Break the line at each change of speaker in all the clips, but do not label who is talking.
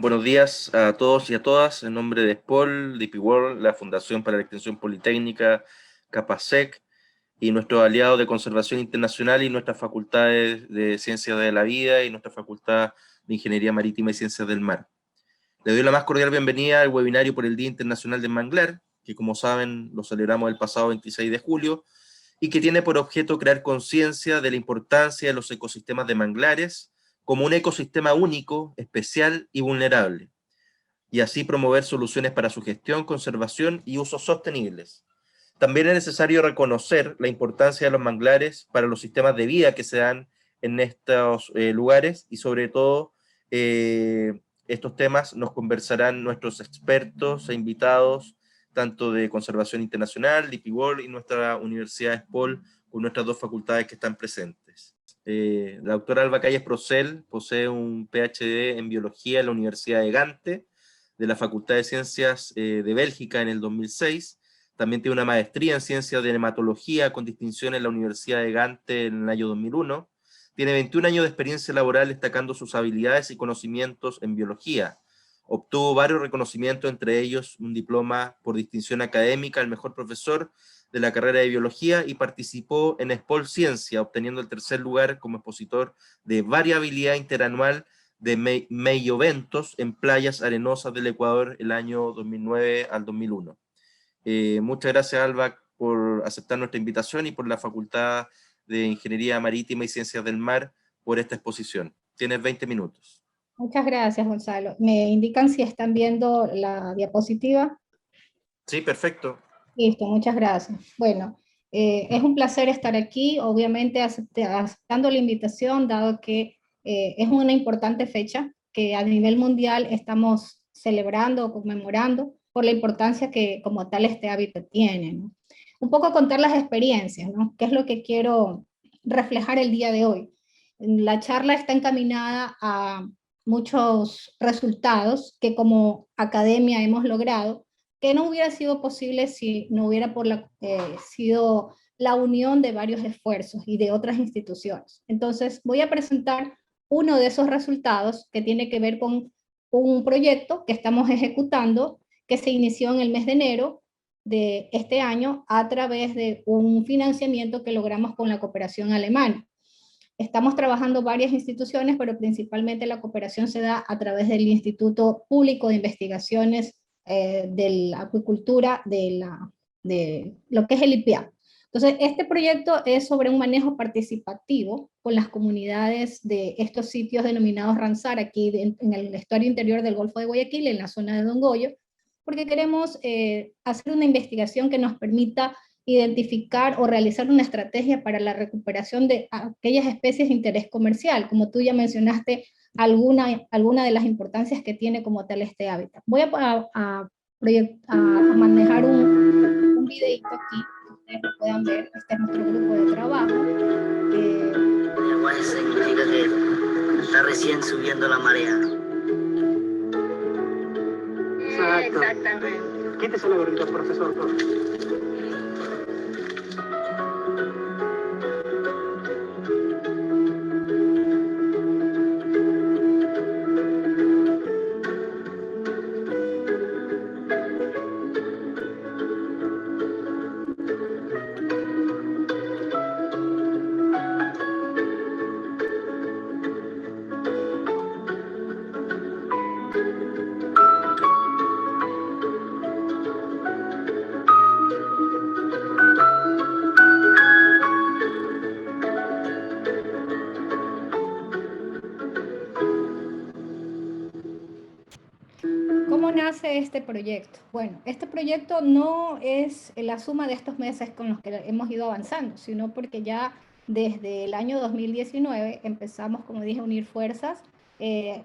Buenos días a todos y a todas. En nombre de SPOL, DP World, la Fundación para la Extensión Politécnica, CAPASEC, y nuestros aliados de conservación internacional y nuestras facultades de Ciencias de la Vida y nuestra Facultad de Ingeniería Marítima y Ciencias del Mar. Le doy la más cordial bienvenida al webinario por el Día Internacional del Manglar, que como saben lo celebramos el pasado 26 de julio, y que tiene por objeto crear conciencia de la importancia de los ecosistemas de manglares como un ecosistema único, especial y vulnerable, y así promover soluciones para su gestión, conservación y usos sostenibles. También es necesario reconocer la importancia de los manglares para los sistemas de vida que se dan en estos lugares, y sobre todo estos temas nos conversarán nuestros expertos e invitados, tanto de Conservación Internacional, DP World y nuestra Universidad SPOL, con nuestras dos facultades que están presentes. La doctora Alba Calles Procel posee un PhD en Biología en la Universidad de Gante, de la Facultad de Ciencias de Bélgica en el 2006. También tiene una maestría en Ciencias de Nematología con distinción en la Universidad de Gante en el año 2001. Tiene 21 años de experiencia laboral destacando sus habilidades y conocimientos en biología. Obtuvo varios reconocimientos, entre ellos un diploma por distinción académica al mejor profesor de la carrera de biología, y participó en SPOL Ciencia, obteniendo el tercer lugar como expositor de variabilidad interanual de Meioventos en playas arenosas del Ecuador el año 2009 al 2001. Muchas gracias, Alba, por aceptar nuestra invitación, y por la Facultad de Ingeniería Marítima y Ciencias del Mar por esta exposición. Tienes 20 minutos.
Muchas gracias, Gonzalo. ¿Me indican si están viendo la diapositiva?
Sí, perfecto.
Listo, muchas gracias. Bueno, es un placer estar aquí, obviamente aceptando la invitación, dado que es una importante fecha que a nivel mundial estamos celebrando o conmemorando por la importancia que como tal este hábitat tiene, ¿no? Un poco contar las experiencias, ¿no? ¿Qué es lo que quiero reflejar el día de hoy? La charla está encaminada a muchos resultados que como academia hemos logrado, que no hubiera sido posible si no hubiera sido la unión de varios esfuerzos y de otras instituciones. Entonces voy a presentar uno de esos resultados que tiene que ver con un proyecto que estamos ejecutando, que se inició en el mes de enero de este año a través de un financiamiento que logramos con la cooperación alemana. Estamos trabajando varias instituciones, pero principalmente la cooperación se da a través del Instituto Público de Investigaciones de la Acuicultura de lo que es el IPIA. Entonces, este proyecto es sobre un manejo participativo con las comunidades de estos sitios denominados Ramsar, aquí en el estuario interior del Golfo de Guayaquil, en la zona de Don Goyo, porque queremos hacer una investigación que nos permita identificar o realizar una estrategia para la recuperación de aquellas especies de interés comercial, como tú ya mencionaste, alguna de las importancias que tiene como tal este hábitat. Voy a manejar un videito aquí, que ustedes lo puedan ver. Este es nuestro grupo de trabajo.
El aguaje significa que está recién subiendo la marea.
Exacto.
Exactamente.
Quítese la gorrita, profesor.
¿Cómo nace este proyecto? Bueno, este proyecto no es la suma de estos meses con los que hemos ido avanzando, sino porque ya desde el año 2019 empezamos, como dije, a unir fuerzas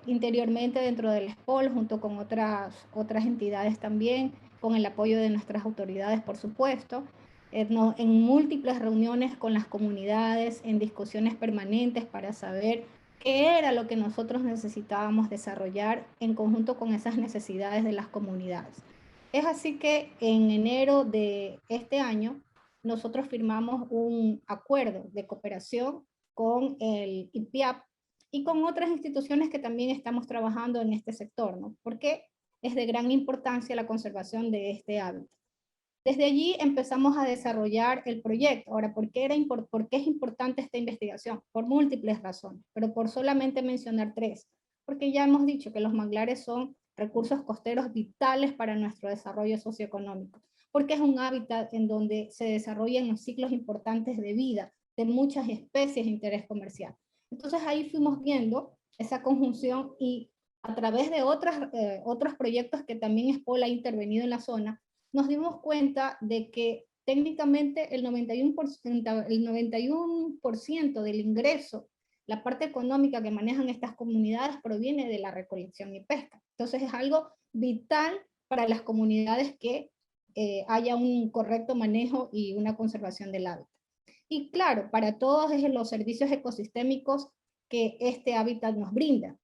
interiormente dentro del SPOL, junto con otras entidades también, con el apoyo de nuestras autoridades, por supuesto, en múltiples reuniones con las comunidades, en discusiones permanentes para saber qué era lo que nosotros necesitábamos desarrollar en conjunto con esas necesidades de las comunidades. Es así que en enero de este año nosotros firmamos un acuerdo de cooperación con el IPIAP, y con otras instituciones que también estamos trabajando en este sector, ¿no? Porque es de gran importancia la conservación de este hábitat. Desde allí empezamos a desarrollar el proyecto. Ahora, ¿por qué es importante esta investigación? Por múltiples razones, pero por solamente mencionar tres. Porque ya hemos dicho que los manglares son recursos costeros vitales para nuestro desarrollo socioeconómico, porque es un hábitat en donde se desarrollan los ciclos importantes de vida de muchas especies de interés comercial. Entonces ahí fuimos viendo esa conjunción y a través de otros proyectos que también SPOL ha intervenido en la zona, nos dimos cuenta de que técnicamente el 91% del ingreso, la parte económica que manejan estas comunidades proviene de la recolección y pesca. Entonces es algo vital para las comunidades que haya un correcto manejo y una conservación del hábitat. Y claro, para todos los servicios ecosistémicos que este hábitat nos brinda,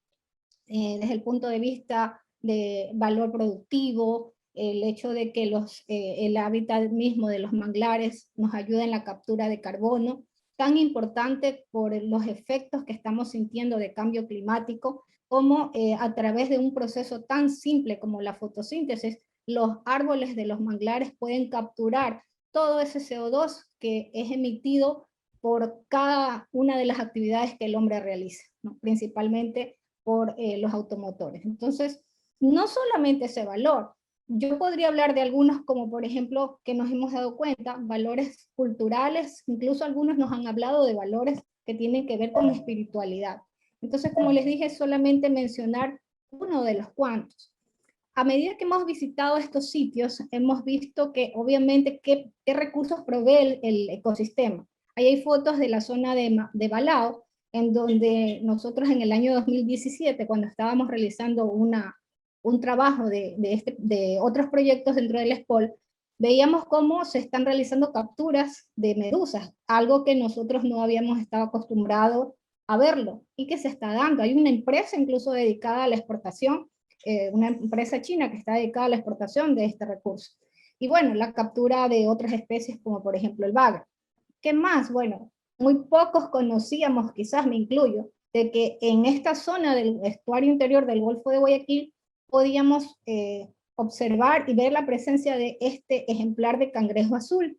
desde el punto de vista de valor productivo, el hecho de que el hábitat mismo de los manglares nos ayuda en la captura de carbono, tan importante por los efectos que estamos sintiendo de cambio climático, como a través de un proceso tan simple como la fotosíntesis, los árboles de los manglares pueden capturar todo ese CO2 que es emitido por cada una de las actividades que el hombre realiza, ¿no? Principalmente por los automotores. Entonces, no solamente ese valor, yo podría hablar de algunos como por ejemplo que nos hemos dado cuenta, valores culturales, incluso algunos nos han hablado de valores que tienen que ver con espiritualidad. Entonces, como les dije, solamente mencionar uno de los cuantos. A medida que hemos visitado estos sitios, hemos visto que obviamente qué recursos provee el ecosistema. Ahí hay fotos de la zona de Balao, en donde nosotros en el año 2017, cuando estábamos realizando un trabajo de otros proyectos dentro del SPOL, veíamos cómo se están realizando capturas de medusas, algo que nosotros no habíamos estado acostumbrados a verlo, y que se está dando. Hay una empresa incluso dedicada a la exportación, una empresa china que está dedicada a la exportación de este recurso. Y bueno, la captura de otras especies como por ejemplo el bagre. ¿Qué más? Bueno, muy pocos conocíamos, quizás me incluyo, de que en esta zona del estuario interior del Golfo de Guayaquil podíamos observar y ver la presencia de este ejemplar de cangrejo azul,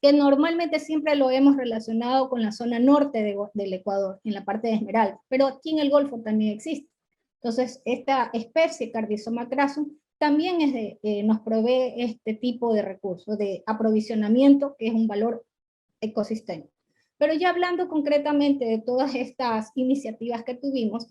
que normalmente siempre lo hemos relacionado con la zona norte del Ecuador, en la parte de Esmeralda, pero aquí en el Golfo también existe. Entonces, esta especie, Cardizoma crassum, también nos provee este tipo de recursos, de aprovisionamiento, que es un valor ecosistémico. Pero ya hablando concretamente de todas estas iniciativas que tuvimos,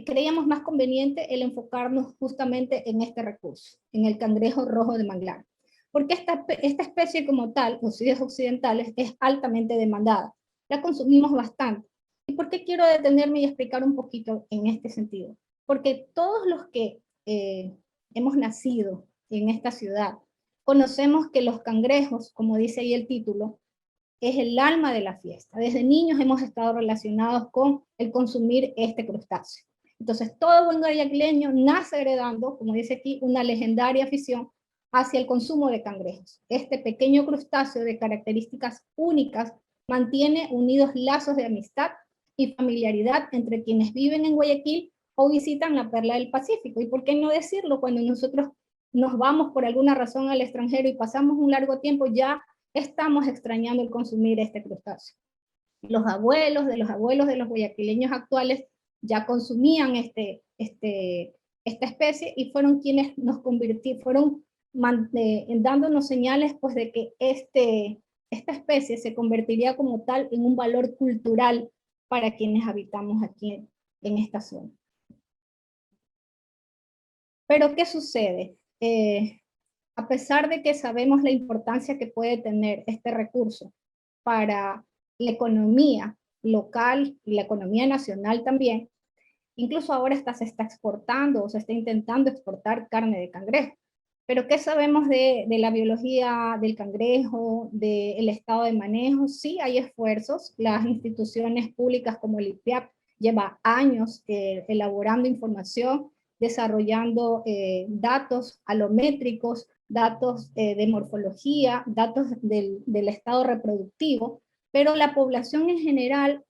creíamos más conveniente el enfocarnos justamente en este recurso, en el cangrejo rojo de manglar. Porque esta especie como tal, los sitios occidentales, es altamente demandada. La consumimos bastante. ¿Y por qué quiero detenerme y explicar un poquito en este sentido? Porque todos los que hemos nacido en esta ciudad, conocemos que los cangrejos, como dice ahí el título, es el alma de la fiesta. Desde niños hemos estado relacionados con el consumir este crustáceo. Entonces, todo buen guayaquileño nace heredando, como dice aquí, una legendaria afición hacia el consumo de cangrejos. Este pequeño crustáceo de características únicas mantiene unidos lazos de amistad y familiaridad entre quienes viven en Guayaquil o visitan la perla del Pacífico. Y por qué no decirlo, cuando nosotros nos vamos por alguna razón al extranjero y pasamos un largo tiempo, ya estamos extrañando el consumir este crustáceo. Los abuelos de los guayaquileños actuales ya consumían esta especie y fueron quienes nos fueron dándonos señales pues, de que esta especie se convertiría como tal en un valor cultural para quienes habitamos aquí en esta zona. Pero ¿qué sucede? A pesar de que sabemos la importancia que puede tener este recurso para la economía local y la economía nacional también, incluso ahora se está exportando o se está intentando exportar carne de cangrejo. Pero ¿qué sabemos de la biología del cangrejo, del estado de manejo? Sí, hay esfuerzos. Las instituciones públicas como el IPIAP lleva años elaborando información, desarrollando datos alométricos, datos de morfología, datos del estado reproductivo, pero la población en general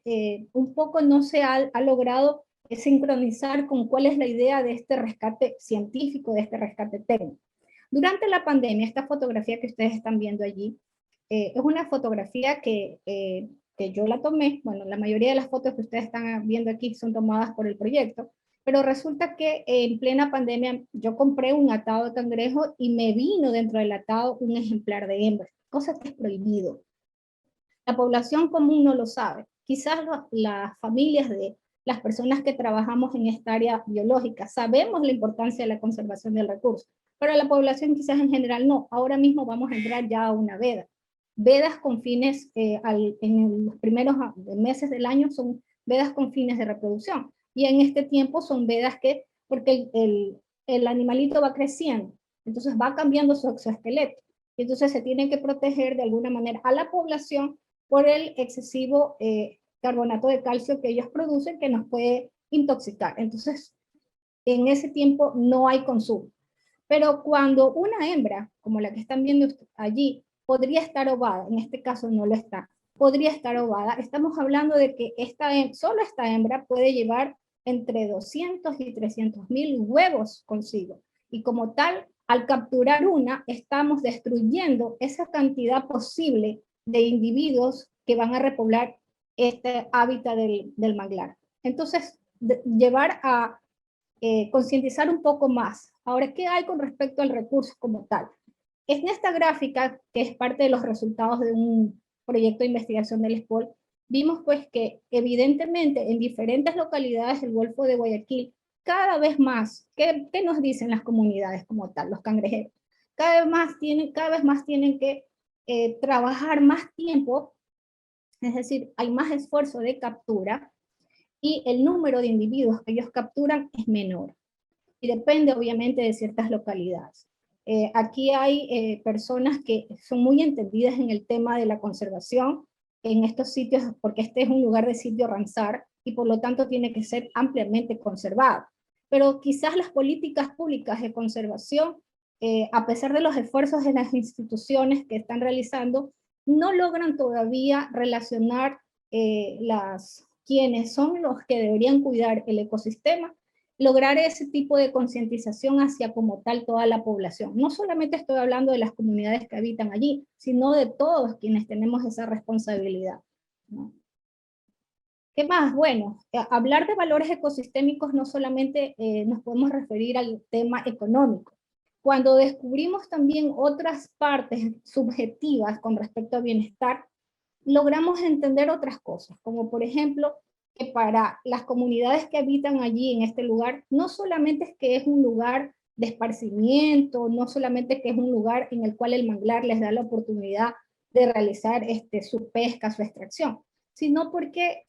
un poco no se ha logrado sincronizar con cuál es la idea de este rescate científico, de este rescate técnico. Durante la pandemia, esta fotografía que ustedes están viendo allí, es una fotografía que yo la tomé. Bueno, la mayoría de las fotos que ustedes están viendo aquí son tomadas por el proyecto, pero resulta que en plena pandemia yo compré un atado de cangrejo y me vino dentro del atado un ejemplar de hembra, cosa que es prohibido. La población común no lo sabe. Quizás las familias de las personas que trabajamos en esta área biológica sabemos la importancia de la conservación del recurso, pero la población quizás en general no. Ahora mismo vamos a entrar ya a una veda. Vedas con fines, en los primeros meses del año son vedas con fines de reproducción, y en este tiempo son vedas que, porque el animalito va creciendo, entonces va cambiando su exoesqueleto, y entonces se tiene que proteger de alguna manera a la población por el excesivo carbonato de calcio que ellos producen, que nos puede intoxicar. Entonces, en ese tiempo no hay consumo. Pero cuando una hembra, como la que están viendo allí, podría estar ovada, en este caso no lo está, podría estar ovada, estamos hablando de que solo esta hembra puede llevar entre 200 y 300.000 huevos consigo. Y como tal, al capturar una, estamos destruyendo esa cantidad posible de individuos que van a repoblar este hábitat del manglar. Entonces, llevar a concientizar un poco más. Ahora, ¿qué hay con respecto al recurso como tal? En esta gráfica, que es parte de los resultados de un proyecto de investigación del SPOL, vimos pues que evidentemente en diferentes localidades del Golfo de Guayaquil, cada vez más, ¿qué nos dicen las comunidades como tal, los cangrejeros? Cada vez más tienen que trabajar más tiempo, es decir, hay más esfuerzo de captura, y el número de individuos que ellos capturan es menor. Y depende obviamente de ciertas localidades. Aquí hay personas que son muy entendidas en el tema de la conservación en estos sitios, porque este es un lugar de sitio Ramsar y por lo tanto tiene que ser ampliamente conservado. Pero quizás las políticas públicas de conservación, a pesar de los esfuerzos de las instituciones que están realizando, no logran todavía relacionar quienes son los que deberían cuidar el ecosistema, lograr ese tipo de concientización hacia como tal toda la población. No solamente estoy hablando de las comunidades que habitan allí, sino de todos quienes tenemos esa responsabilidad, ¿no? ¿Qué más? Bueno, hablar de valores ecosistémicos no solamente nos podemos referir al tema económico. Cuando descubrimos también otras partes subjetivas con respecto al bienestar, logramos entender otras cosas, como por ejemplo, que para las comunidades que habitan allí en este lugar, no solamente es que es un lugar de esparcimiento, no solamente que es un lugar en el cual el manglar les da la oportunidad de realizar su pesca, su extracción, sino porque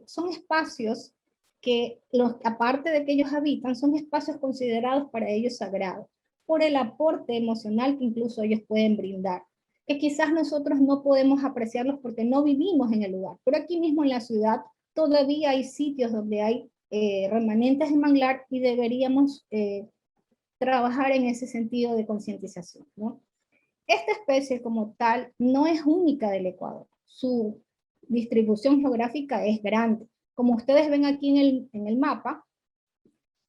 son espacios que, aparte de que ellos habitan, son espacios considerados para ellos sagrados, por el aporte emocional que incluso ellos pueden brindar, que quizás nosotros no podemos apreciarlos porque no vivimos en el lugar, pero aquí mismo en la ciudad todavía hay sitios donde hay remanentes de manglar y deberíamos trabajar en ese sentido de concientización, ¿no? Esta especie como tal no es única del Ecuador, su distribución geográfica es grande. Como ustedes ven aquí en el mapa,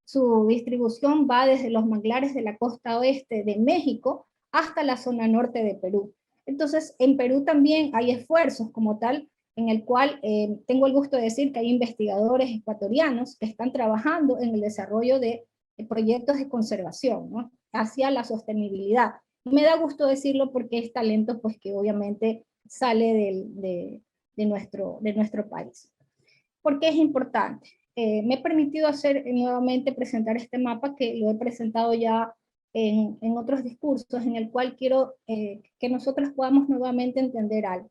su distribución va desde los manglares de la costa oeste de México hasta la zona norte de Perú. Entonces, en Perú también hay esfuerzos como tal, en el cual tengo el gusto de decir que hay investigadores ecuatorianos que están trabajando en el desarrollo de proyectos de conservación, ¿no?, hacia la sostenibilidad. Me da gusto decirlo porque es talento pues, que obviamente sale de nuestro país. ¿Por qué es importante? Me he permitido hacer nuevamente presentar este mapa que lo he presentado ya en otros discursos, en el cual quiero que nosotros podamos nuevamente entender algo.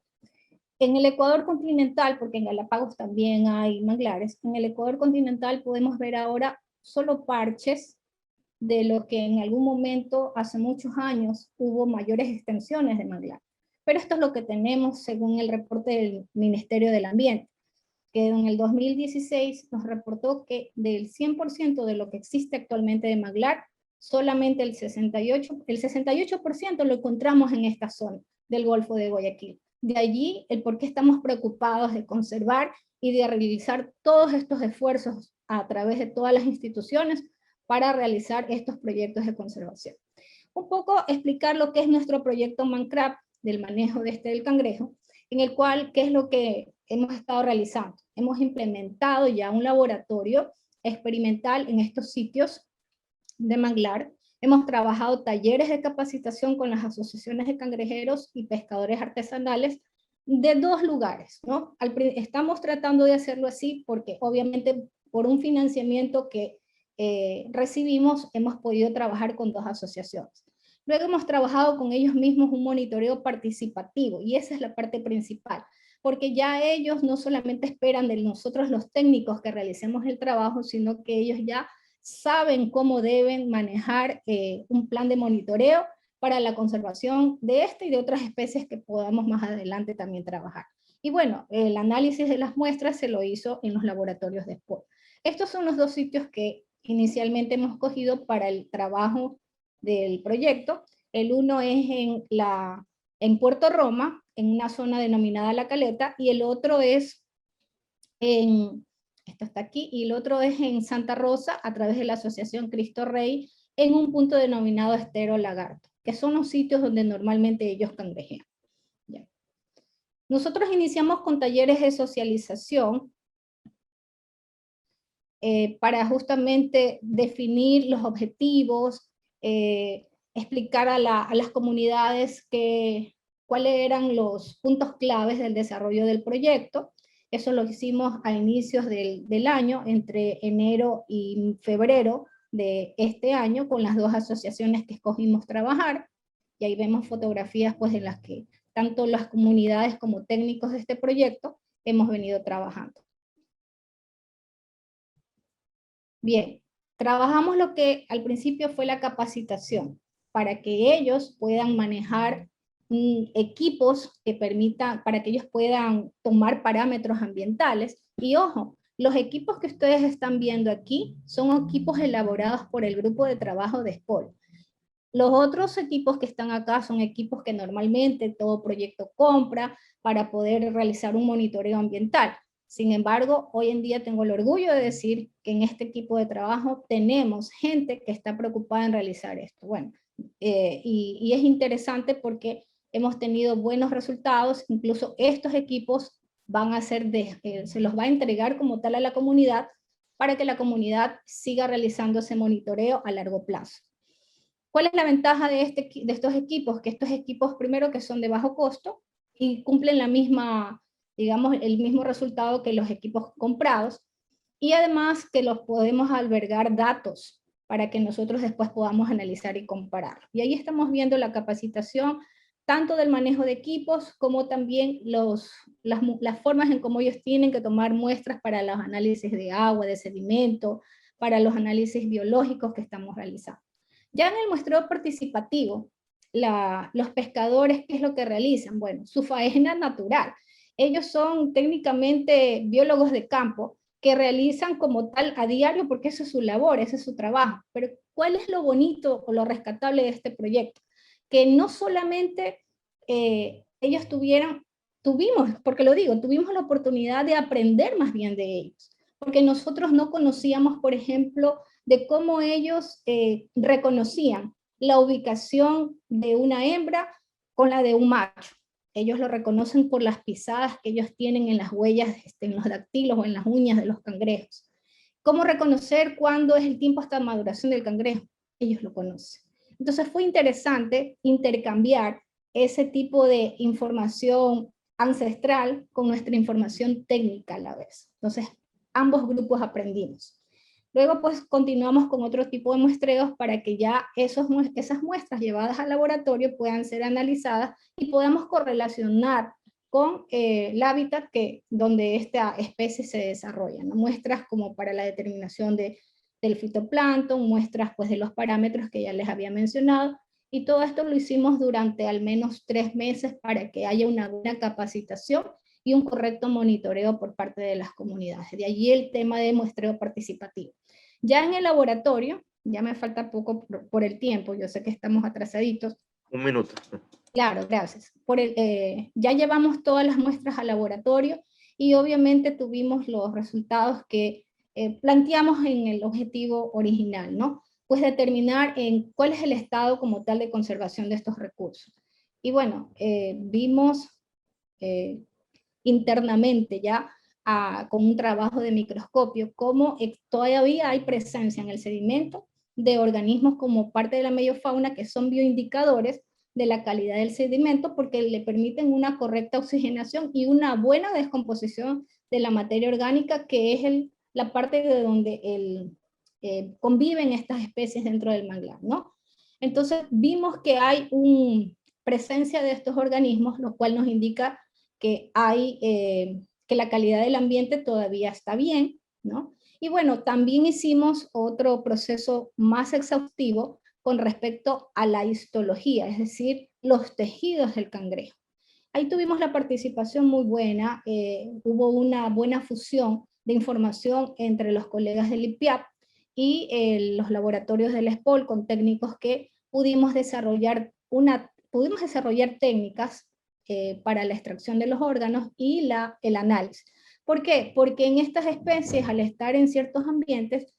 En el Ecuador continental, porque en Galápagos también hay manglares, en el Ecuador continental podemos ver ahora solo parches de lo que en algún momento, hace muchos años, hubo mayores extensiones de manglar. Pero esto es lo que tenemos según el reporte del Ministerio del Ambiente, que en el 2016 nos reportó que del 100% de lo que existe actualmente de manglar, solamente el 68% lo encontramos en esta zona del Golfo de Guayaquil. De allí el por qué estamos preocupados de conservar y de realizar todos estos esfuerzos a través de todas las instituciones para realizar estos proyectos de conservación. Un poco explicar lo que es nuestro proyecto ManCrab del manejo del cangrejo, en el cual, ¿qué es lo que hemos estado realizando? Hemos implementado ya un laboratorio experimental en estos sitios de manglar. Hemos trabajado talleres de capacitación con las asociaciones de cangrejeros y pescadores artesanales de 2 lugares, ¿no? Estamos tratando de hacerlo así porque obviamente por un financiamiento que recibimos hemos podido trabajar con 2 asociaciones. Luego hemos trabajado con ellos mismos un monitoreo participativo y esa es la parte principal, porque ya ellos no solamente esperan de nosotros los técnicos que realicemos el trabajo, sino que ellos ya saben cómo deben manejar un plan de monitoreo para la conservación de esta y de otras especies que podamos más adelante también trabajar. Y bueno, el análisis de las muestras se lo hizo en los laboratorios de SPOR. Estos son los 2 sitios que inicialmente hemos cogido para el trabajo del proyecto. El uno es en Puerto Roma, en una zona denominada La Caleta, y el otro es esto está aquí, y el otro es en Santa Rosa, a través de la Asociación Cristo Rey, en un punto denominado Estero Lagarto, que son los sitios donde normalmente ellos cangrejean. Ya. Nosotros iniciamos con talleres de socialización para justamente definir los objetivos, explicar a las comunidades cuáles eran los puntos claves del desarrollo del proyecto. Eso lo hicimos a inicios del año, entre enero y febrero de este año, con las 2 asociaciones que escogimos trabajar, y ahí vemos fotografías pues en las que tanto las comunidades como técnicos de este proyecto hemos venido trabajando. Bien, trabajamos lo que al principio fue la capacitación, para que ellos puedan manejar equipos que permitan, para que ellos puedan tomar parámetros ambientales. Y ojo, los equipos que ustedes están viendo aquí son equipos elaborados por el grupo de trabajo de SPOL. Los otros equipos que están acá son equipos que normalmente todo proyecto compra para poder realizar un monitoreo ambiental. Sin embargo, hoy en día tengo el orgullo de decir que en este equipo de trabajo tenemos gente que está preocupada en realizar esto. Bueno, y es interesante porque hemos tenido buenos resultados, incluso estos equipos van a ser se los va a entregar como tal a la comunidad para que la comunidad siga realizando ese monitoreo a largo plazo. ¿Cuál es la ventaja de estos equipos? Que estos equipos, primero, que son de bajo costo y cumplen la misma, digamos, el mismo resultado que los equipos comprados, y además que los podemos albergar datos para que nosotros después podamos analizar y comparar. Y ahí estamos viendo la capacitación tanto del manejo de equipos como también las formas en cómo ellos tienen que tomar muestras para los análisis de agua, de sedimento, para los análisis biológicos que estamos realizando. Ya en el muestreo participativo, los pescadores, ¿qué es lo que realizan? Bueno, su faena natural. Ellos son técnicamente biólogos de campo que realizan como tal a diario porque eso es su labor, ese es su trabajo. Pero ¿cuál es lo bonito o lo rescatable de este proyecto? Que no solamente ellos tuvimos, porque lo digo, tuvimos la oportunidad de aprender más bien de ellos. Porque nosotros no conocíamos, por ejemplo, de cómo ellos reconocían la ubicación de una hembra con la de un macho. Ellos lo reconocen por las pisadas que ellos tienen en las huellas, en los dactilos o en las uñas de los cangrejos. ¿Cómo reconocer cuándo es el tiempo hasta maduración del cangrejo? Ellos lo conocen. Entonces fue interesante intercambiar ese tipo de información ancestral con nuestra información técnica a la vez. Entonces ambos grupos aprendimos. Luego pues continuamos con otro tipo de muestreos para que ya esas muestras llevadas al laboratorio puedan ser analizadas y podamos correlacionar con el hábitat donde esta especie se desarrolla, ¿no? Muestras como para la determinación del fitoplancton, muestras pues de los parámetros que ya les había mencionado, y todo esto lo hicimos durante al menos 3 meses para que haya una buena capacitación y un correcto monitoreo por parte de las comunidades. De allí el tema de muestreo participativo. Ya en el laboratorio, ya me falta poco por el tiempo, yo sé que estamos atrasaditos.
1 minuto.
Claro, gracias. Ya llevamos todas las muestras al laboratorio y obviamente tuvimos los resultados que planteamos en el objetivo original, ¿no? Pues determinar en cuál es el estado como tal de conservación de estos recursos. Y bueno, vimos eh, internamente ya con un trabajo de microscopio cómo todavía hay presencia en el sedimento de organismos como parte de la meiofauna que son bioindicadores de la calidad del sedimento porque le permiten una correcta oxigenación y una buena descomposición de la materia orgánica, que es la parte de donde conviven estas especies dentro del manglar, ¿no? Entonces vimos que hay una presencia de estos organismos, lo cual nos indica que que la calidad del ambiente todavía está bien, ¿no? Y bueno, también hicimos otro proceso más exhaustivo con respecto a la histología, es decir, los tejidos del cangrejo. Ahí tuvimos la participación muy buena, hubo una buena fusión de información entre los colegas del IPIAP y los laboratorios del SPOL con técnicos que pudimos desarrollar técnicas para la extracción de los órganos y el análisis. ¿Por qué? Porque en estas especies, al estar en ciertos ambientes,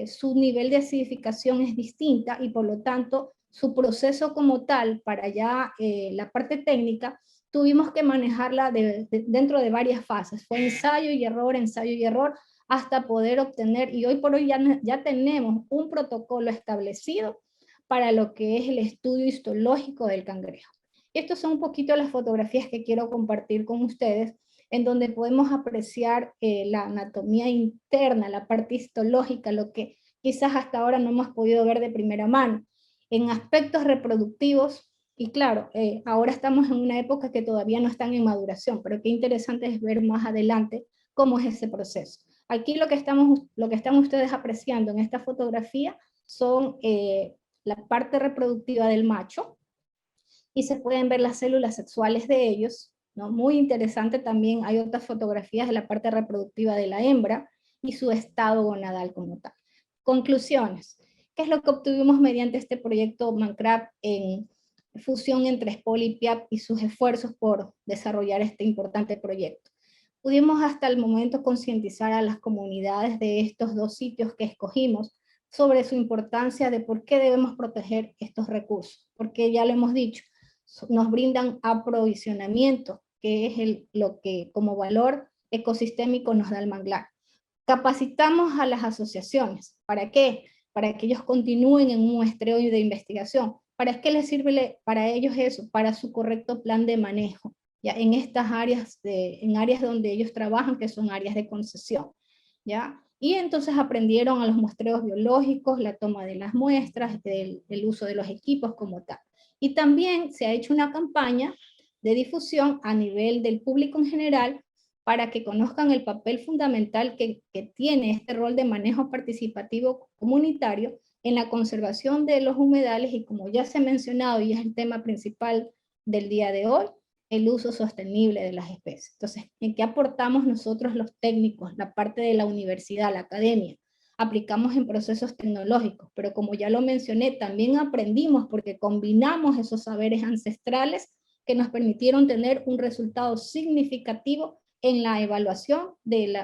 su nivel de acidificación es distinta y por lo tanto su proceso como tal para ya la parte técnica tuvimos que manejarla dentro de varias fases. Fue ensayo y error, hasta poder obtener, y hoy por hoy ya tenemos un protocolo establecido para lo que es el estudio histológico del cangrejo. Y estas son un poquito las fotografías que quiero compartir con ustedes, en donde podemos apreciar la anatomía interna, la parte histológica, lo que quizás hasta ahora no hemos podido ver de primera mano. En aspectos reproductivos, y claro, ahora estamos en una época que todavía no están en maduración, pero qué interesante es ver más adelante cómo es ese proceso. Aquí lo que están ustedes apreciando en esta fotografía son la parte reproductiva del macho, y se pueden ver las células sexuales de ellos, ¿no? Muy interesante también, hay otras fotografías de la parte reproductiva de la hembra y su estado gonadal como tal. Conclusiones. ¿Qué es lo que obtuvimos mediante este proyecto ManCrab en fusión entre SPOL y PIAP y sus esfuerzos por desarrollar este importante proyecto? Pudimos hasta el momento concientizar a las comunidades de estos dos sitios que escogimos sobre su importancia de por qué debemos proteger estos recursos, porque ya lo hemos dicho, nos brindan aprovisionamiento, que es lo que como valor ecosistémico nos da el manglar. Capacitamos a las asociaciones. ¿Para qué? Para que ellos continúen en un muestreo de investigación. ¿Para qué les sirve para ellos eso? Para su correcto plan de manejo, ya en estas áreas, en áreas donde ellos trabajan, que son áreas de concesión, ¿ya? Y entonces aprendieron a los muestreos biológicos, la toma de las muestras, el uso de los equipos como tal. Y también se ha hecho una campaña de difusión a nivel del público en general para que conozcan el papel fundamental que tiene este rol de manejo participativo comunitario en la conservación de los humedales y, como ya se ha mencionado y es el tema principal del día de hoy, el uso sostenible de las especies. Entonces, ¿en qué aportamos nosotros los técnicos, la parte de la universidad, la academia? Aplicamos en procesos tecnológicos, pero como ya lo mencioné, también aprendimos porque combinamos esos saberes ancestrales que nos permitieron tener un resultado significativo en la evaluación del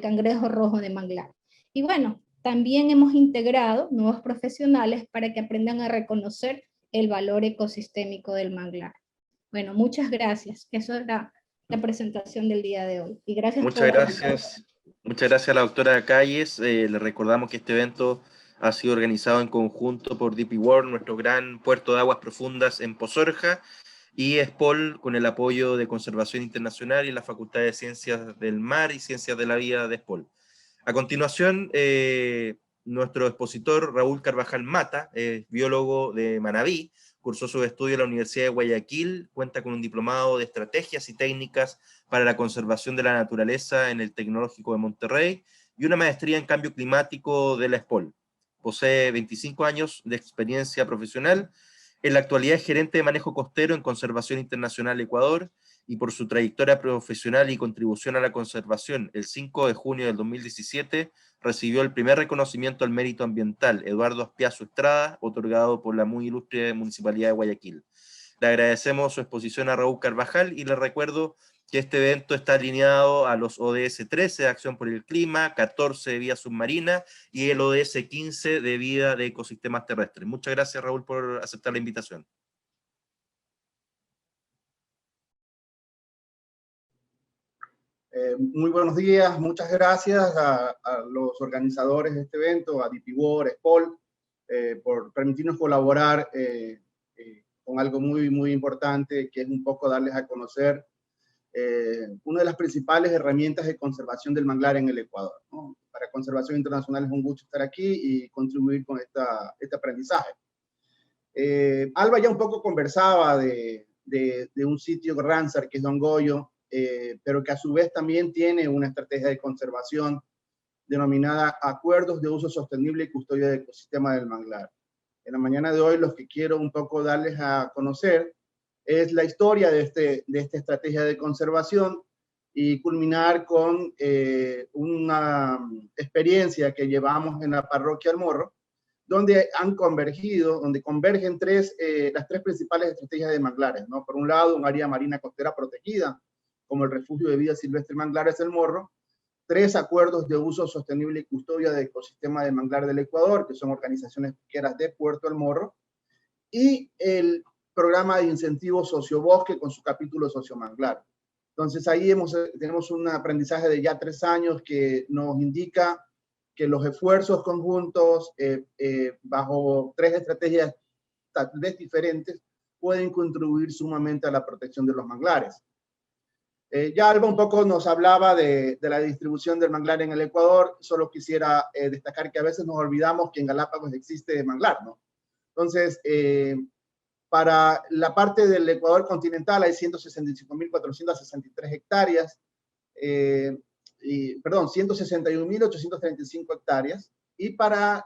cangrejo rojo de manglar. Y bueno, también hemos integrado nuevos profesionales para que aprendan a reconocer el valor ecosistémico del manglar. Bueno, muchas gracias. Eso era la presentación del día de hoy. Y gracias
Muchas
por...
gracias. Muchas gracias a la doctora Calles. Le recordamos que este evento ha sido organizado en conjunto por DP World, nuestro gran puerto de aguas profundas en Pozorja, y SPOL con el apoyo de Conservación Internacional y la Facultad de Ciencias del Mar y Ciencias de la Vida de SPOL. A continuación, nuestro expositor Raúl Carvajal Mata, biólogo de Manabí, cursó sus estudios en la Universidad de Guayaquil, cuenta con un diplomado de estrategias y técnicas para la conservación de la naturaleza en el Tecnológico de Monterrey y una maestría en cambio climático de la SPOL. Posee 25 años de experiencia profesional. En la actualidad es gerente de manejo costero en Conservación Internacional Ecuador, y por su trayectoria profesional y contribución a la conservación, el 5 de junio del 2017 recibió el primer reconocimiento al mérito ambiental Eduardo Aspiazu Estrada, otorgado por la muy ilustre Municipalidad de Guayaquil. Le agradecemos su exposición a Raúl Carvajal y le recuerdo que este evento está alineado a los ODS 13 de Acción por el Clima, 14 de Vida Submarina y el ODS 15 de Vida de Ecosistemas Terrestres. Muchas gracias, Raúl, por aceptar la invitación.
Muy buenos días, muchas gracias a los organizadores de este evento, a DP World, SPOL, por permitirnos colaborar con algo muy importante, que es un poco darles a conocer una de las principales herramientas de conservación del manglar en el Ecuador, ¿no? Para Conservación Internacional es un gusto estar aquí y contribuir con este aprendizaje. Alba ya un poco conversaba de un sitio Ramsar, que es Don Goyo, pero que a su vez también tiene una estrategia de conservación denominada Acuerdos de Uso Sostenible y Custodia del Ecosistema del Manglar. En la mañana de hoy, los que quiero un poco darles a conocer es la historia de esta estrategia de conservación y culminar con una experiencia que llevamos en la parroquia El Morro, donde convergen las tres principales estrategias de manglares, ¿no? Por un lado, un área marina costera protegida, como el Refugio de Vida Silvestre Manglares El Morro, 3 acuerdos de uso sostenible y custodia del ecosistema de manglar del Ecuador, que son organizaciones pesqueras de Puerto El Morro, y el programa de incentivo Sociobosque con su capítulo Sociomanglar. Entonces ahí tenemos un aprendizaje de ya 3 años que nos indica que los esfuerzos conjuntos bajo 3 estrategias diferentes pueden contribuir sumamente a la protección de los manglares. Ya Alba un poco nos hablaba de la distribución del manglar en el Ecuador. Solo quisiera destacar que a veces nos olvidamos que en Galápagos existe manglar, ¿no? Entonces, para la parte del Ecuador continental hay 165.463 hectáreas, 161.835 hectáreas, y para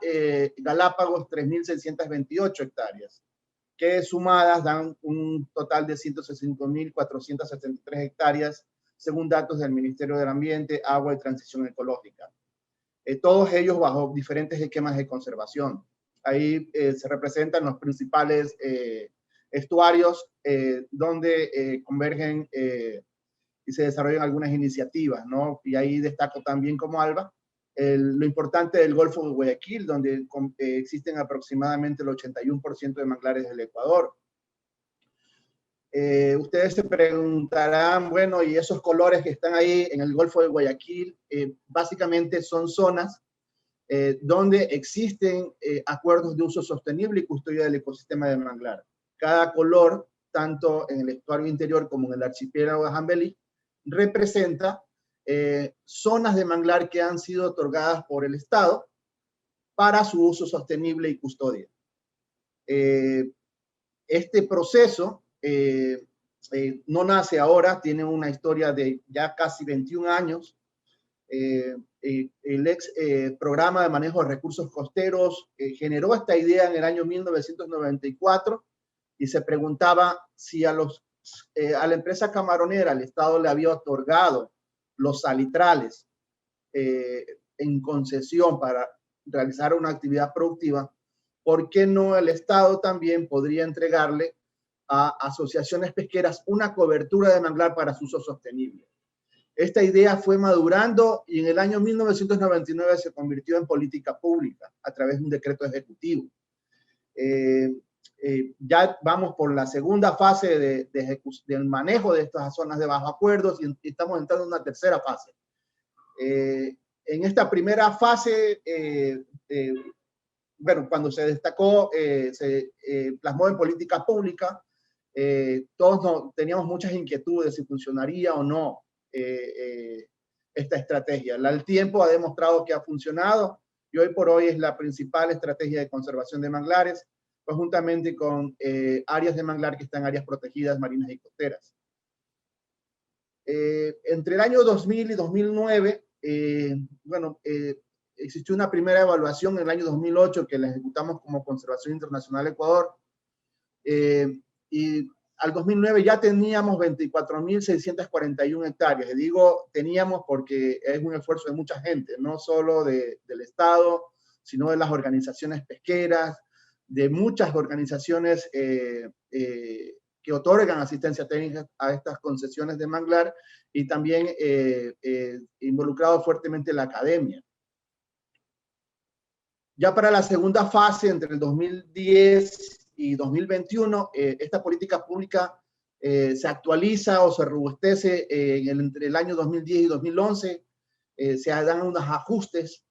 Galápagos 3.628 hectáreas, que sumadas dan un total de 165.473 hectáreas, según datos del Ministerio del Ambiente, Agua y Transición Ecológica. Todos ellos bajo diferentes esquemas de conservación. Ahí se representan los principales estuarios donde convergen y se desarrollan algunas iniciativas, ¿no? Y ahí destaco también como Alba lo importante del Golfo de Guayaquil, donde existen aproximadamente el 81% de manglares del Ecuador. Ustedes se preguntarán, bueno, y esos colores que están ahí en el Golfo de Guayaquil, básicamente son zonas donde existen acuerdos de uso sostenible y custodia del ecosistema del manglar. Cada color, tanto en el estuario interior como en el archipiélago de Jambelí, representa zonas de manglar que han sido otorgadas por el Estado para su uso sostenible y custodia. Este proceso no nace ahora, tiene una historia de ya casi 21 años. El programa de manejo de recursos costeros generó esta idea en el año 1994 y se preguntaba si a la empresa camaronera el Estado le había otorgado los salitrales en concesión para realizar una actividad productiva, ¿por qué no el Estado también podría entregarle a asociaciones pesqueras una cobertura de manglar para su uso sostenible? Esta idea fue madurando y en el año 1999 se convirtió en política pública a través de un decreto ejecutivo. Ya vamos por la segunda fase del manejo de estas zonas de bajo acuerdos y estamos entrando en una tercera fase. En esta primera fase, bueno, cuando se destacó, se plasmó en política pública, todos teníamos muchas inquietudes si funcionaría o no esta estrategia. El tiempo ha demostrado que ha funcionado y hoy por hoy es la principal estrategia de conservación de manglares, pues juntamente con áreas de manglar que están en áreas protegidas marinas y costeras. Entre el año 2000 y 2009, bueno, existió una primera evaluación en el año 2008 que la ejecutamos como Conservación Internacional Ecuador, y al 2009 ya teníamos 24.641 hectáreas. Y digo teníamos porque es un esfuerzo de mucha gente, no solo del Estado, sino de las organizaciones pesqueras, de muchas organizaciones que que otorgan asistencia técnica a estas concesiones de manglar, y también involucrado fuertemente la academia. Ya para la segunda fase, entre el 2010 y 2021, esta política pública se actualiza o se robustece entre el año 2010 y 2011. Se dan unos ajustes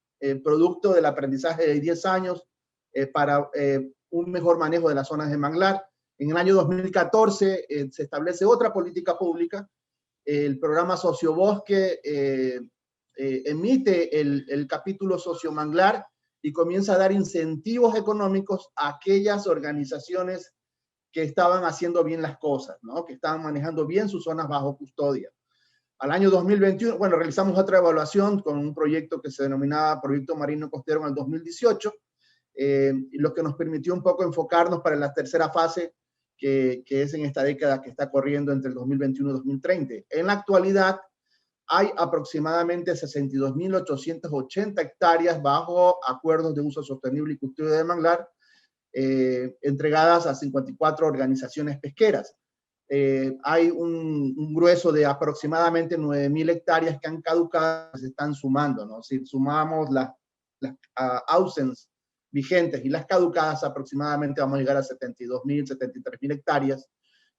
producto del aprendizaje de 10 años para un mejor manejo de las zonas de manglar. En el año 2014 se establece otra política pública. El programa Sociobosque emite el capítulo Sociomanglar y comienza a dar incentivos económicos a aquellas organizaciones que estaban haciendo bien las cosas, ¿no? Que estaban manejando bien sus zonas bajo custodia. Al año 2021, bueno, realizamos otra evaluación con un proyecto que se denominaba Proyecto Marino Costero en el 2018, lo que nos permitió un poco enfocarnos para la tercera fase, que es en esta década que está corriendo entre el 2021 y 2030. En la actualidad, hay aproximadamente 62.880 hectáreas bajo acuerdos de uso sostenible y custodia de manglar, entregadas a 54 organizaciones pesqueras. Hay un grueso de aproximadamente 9.000 hectáreas que han caducado, se están sumando, ¿no? Si sumamos las ausentes vigentes y las caducadas, aproximadamente vamos a llegar a 72.000, 73.000 hectáreas,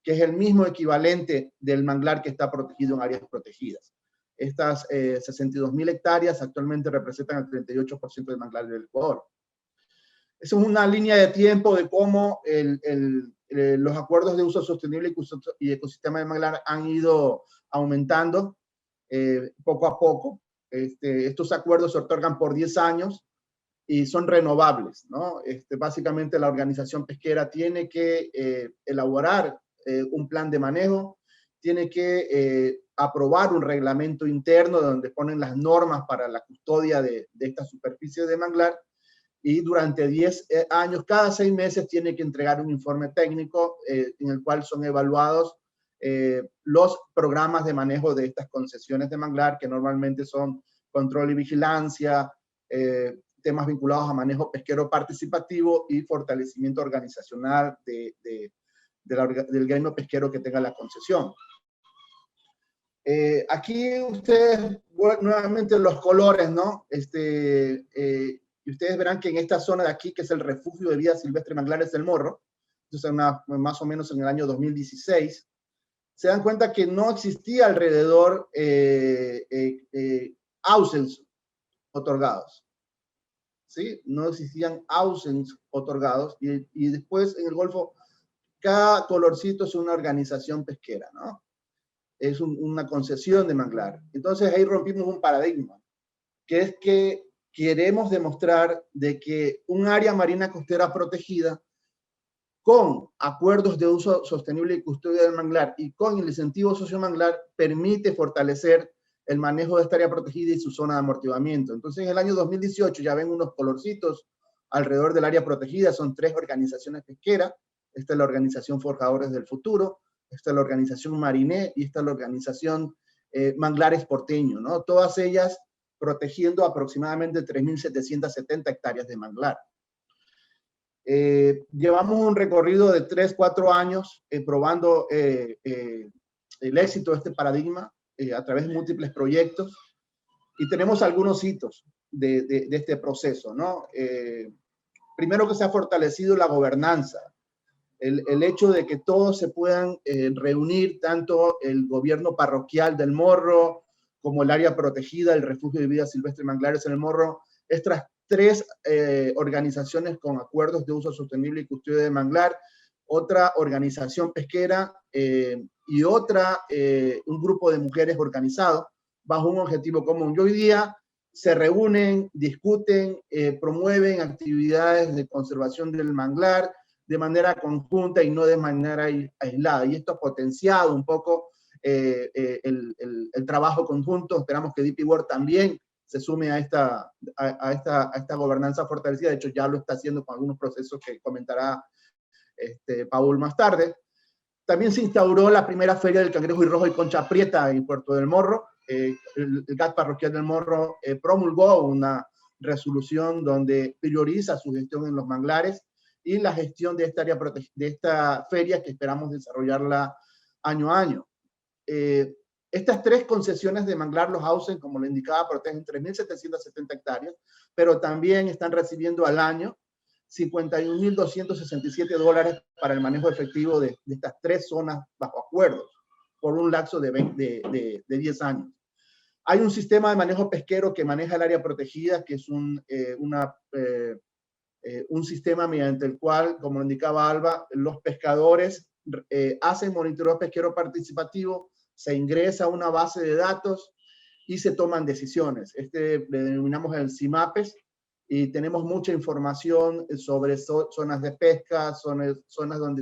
que es el mismo equivalente del manglar que está protegido en áreas protegidas. Estas 62.000 hectáreas actualmente representan el 38% del manglar del Ecuador. Esa es una línea de tiempo de cómo los acuerdos de uso sostenible y ecosistema de manglar han ido aumentando poco a poco. Estos acuerdos se otorgan por 10 años y son renovables, ¿no? Básicamente la organización pesquera tiene que elaborar un plan de manejo, tiene que aprobar un reglamento interno donde ponen las normas para la custodia de esta superficie de manglar, y durante 10 años, cada 6 meses, tiene que entregar un informe técnico en el cual son evaluados los programas de manejo de estas concesiones de manglar, que normalmente son control y vigilancia, temas vinculados a manejo pesquero participativo y fortalecimiento organizacional del gremio pesquero que tenga la concesión. Aquí ustedes, nuevamente los colores, ¿no? Y ustedes verán que en esta zona de aquí, que es el refugio de vida silvestre Manglares del Morro, entonces más o menos en el año 2016, se dan cuenta que no existía alrededor ausens otorgados, ¿sí? No existían ausens otorgados, y después en el Golfo, cada colorcito es una organización pesquera, ¿no? Es una concesión de manglar. Entonces ahí rompimos un paradigma, que es que queremos demostrar de que un área marina costera protegida, con acuerdos de uso sostenible y custodia del manglar y con el incentivo sociomanglar, permite fortalecer el manejo de esta área protegida y su zona de amortiguamiento. Entonces en el año 2018 ya ven unos colorcitos alrededor del área protegida, son 3 organizaciones pesqueras. Esta es la organización Forjadores del Futuro, esta es la organización Mariné y esta es la organización Manglares Porteño, ¿no? Todas ellas protegiendo aproximadamente 3.770 hectáreas de manglar. Llevamos un recorrido de 3-4 años probando el éxito de este paradigma a través de múltiples proyectos, y tenemos algunos hitos de este proceso, ¿no? Primero, que se ha fortalecido la gobernanza, el hecho de que todos se puedan reunir, tanto el gobierno parroquial del Morro, como el área protegida, el refugio de vida silvestre Manglares en el Morro, estas 3 organizaciones con acuerdos de uso sostenible y custodia de manglar, otra organización pesquera y otra, un grupo de mujeres organizado bajo un objetivo común. Y hoy día se reúnen, discuten, promueven actividades de conservación del manglar de manera conjunta y no de manera aislada. Y esto ha potenciado un poco el trabajo conjunto. Esperamos que DP World también se sume a esta gobernanza fortalecida. De hecho, ya lo está haciendo con algunos procesos que comentará Paul más tarde. También se instauró la primera feria del cangrejo y rojo y concha prieta en Puerto del Morro. El GAT parroquial del Morro promulgó una resolución donde prioriza su gestión en los manglares y la gestión de esta área de esta feria que esperamos desarrollarla año a año. Estas 3 concesiones de manglar Los Hausen, como le indicaba, protegen 3.770 hectáreas, pero también están recibiendo al año $51.267 para el manejo efectivo de estas 3 zonas bajo acuerdos, por un lapso de 10 años. Hay un sistema de manejo pesquero que maneja el área protegida, que es un sistema mediante el cual, como indicaba Alba, los pescadores hacen monitoreo pesquero participativo, se ingresa a una base de datos y se toman decisiones. Le denominamos el CIMAPES, y tenemos mucha información sobre zonas de pesca, zonas donde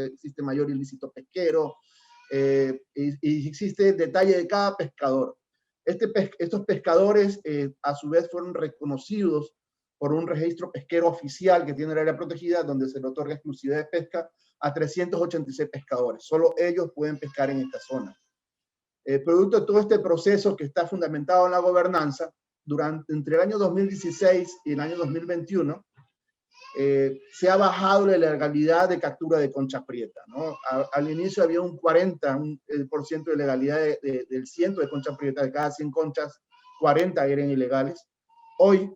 existe mayor ilícito pesquero, y existe detalle de cada pescador. Estos pescadores, a su vez, fueron reconocidos por un registro pesquero oficial que tiene el área protegida, donde se le otorga exclusividad de pesca a 386 pescadores. Solo ellos pueden pescar en esta zona. Producto de todo este proceso que está fundamentado en la gobernanza, entre el año 2016 y el año 2021, se ha bajado la legalidad de captura de concha prieta, ¿no? Al inicio había un 40% de legalidad del ciento de concha prieta. De cada 100 conchas, 40 eran ilegales. Hoy,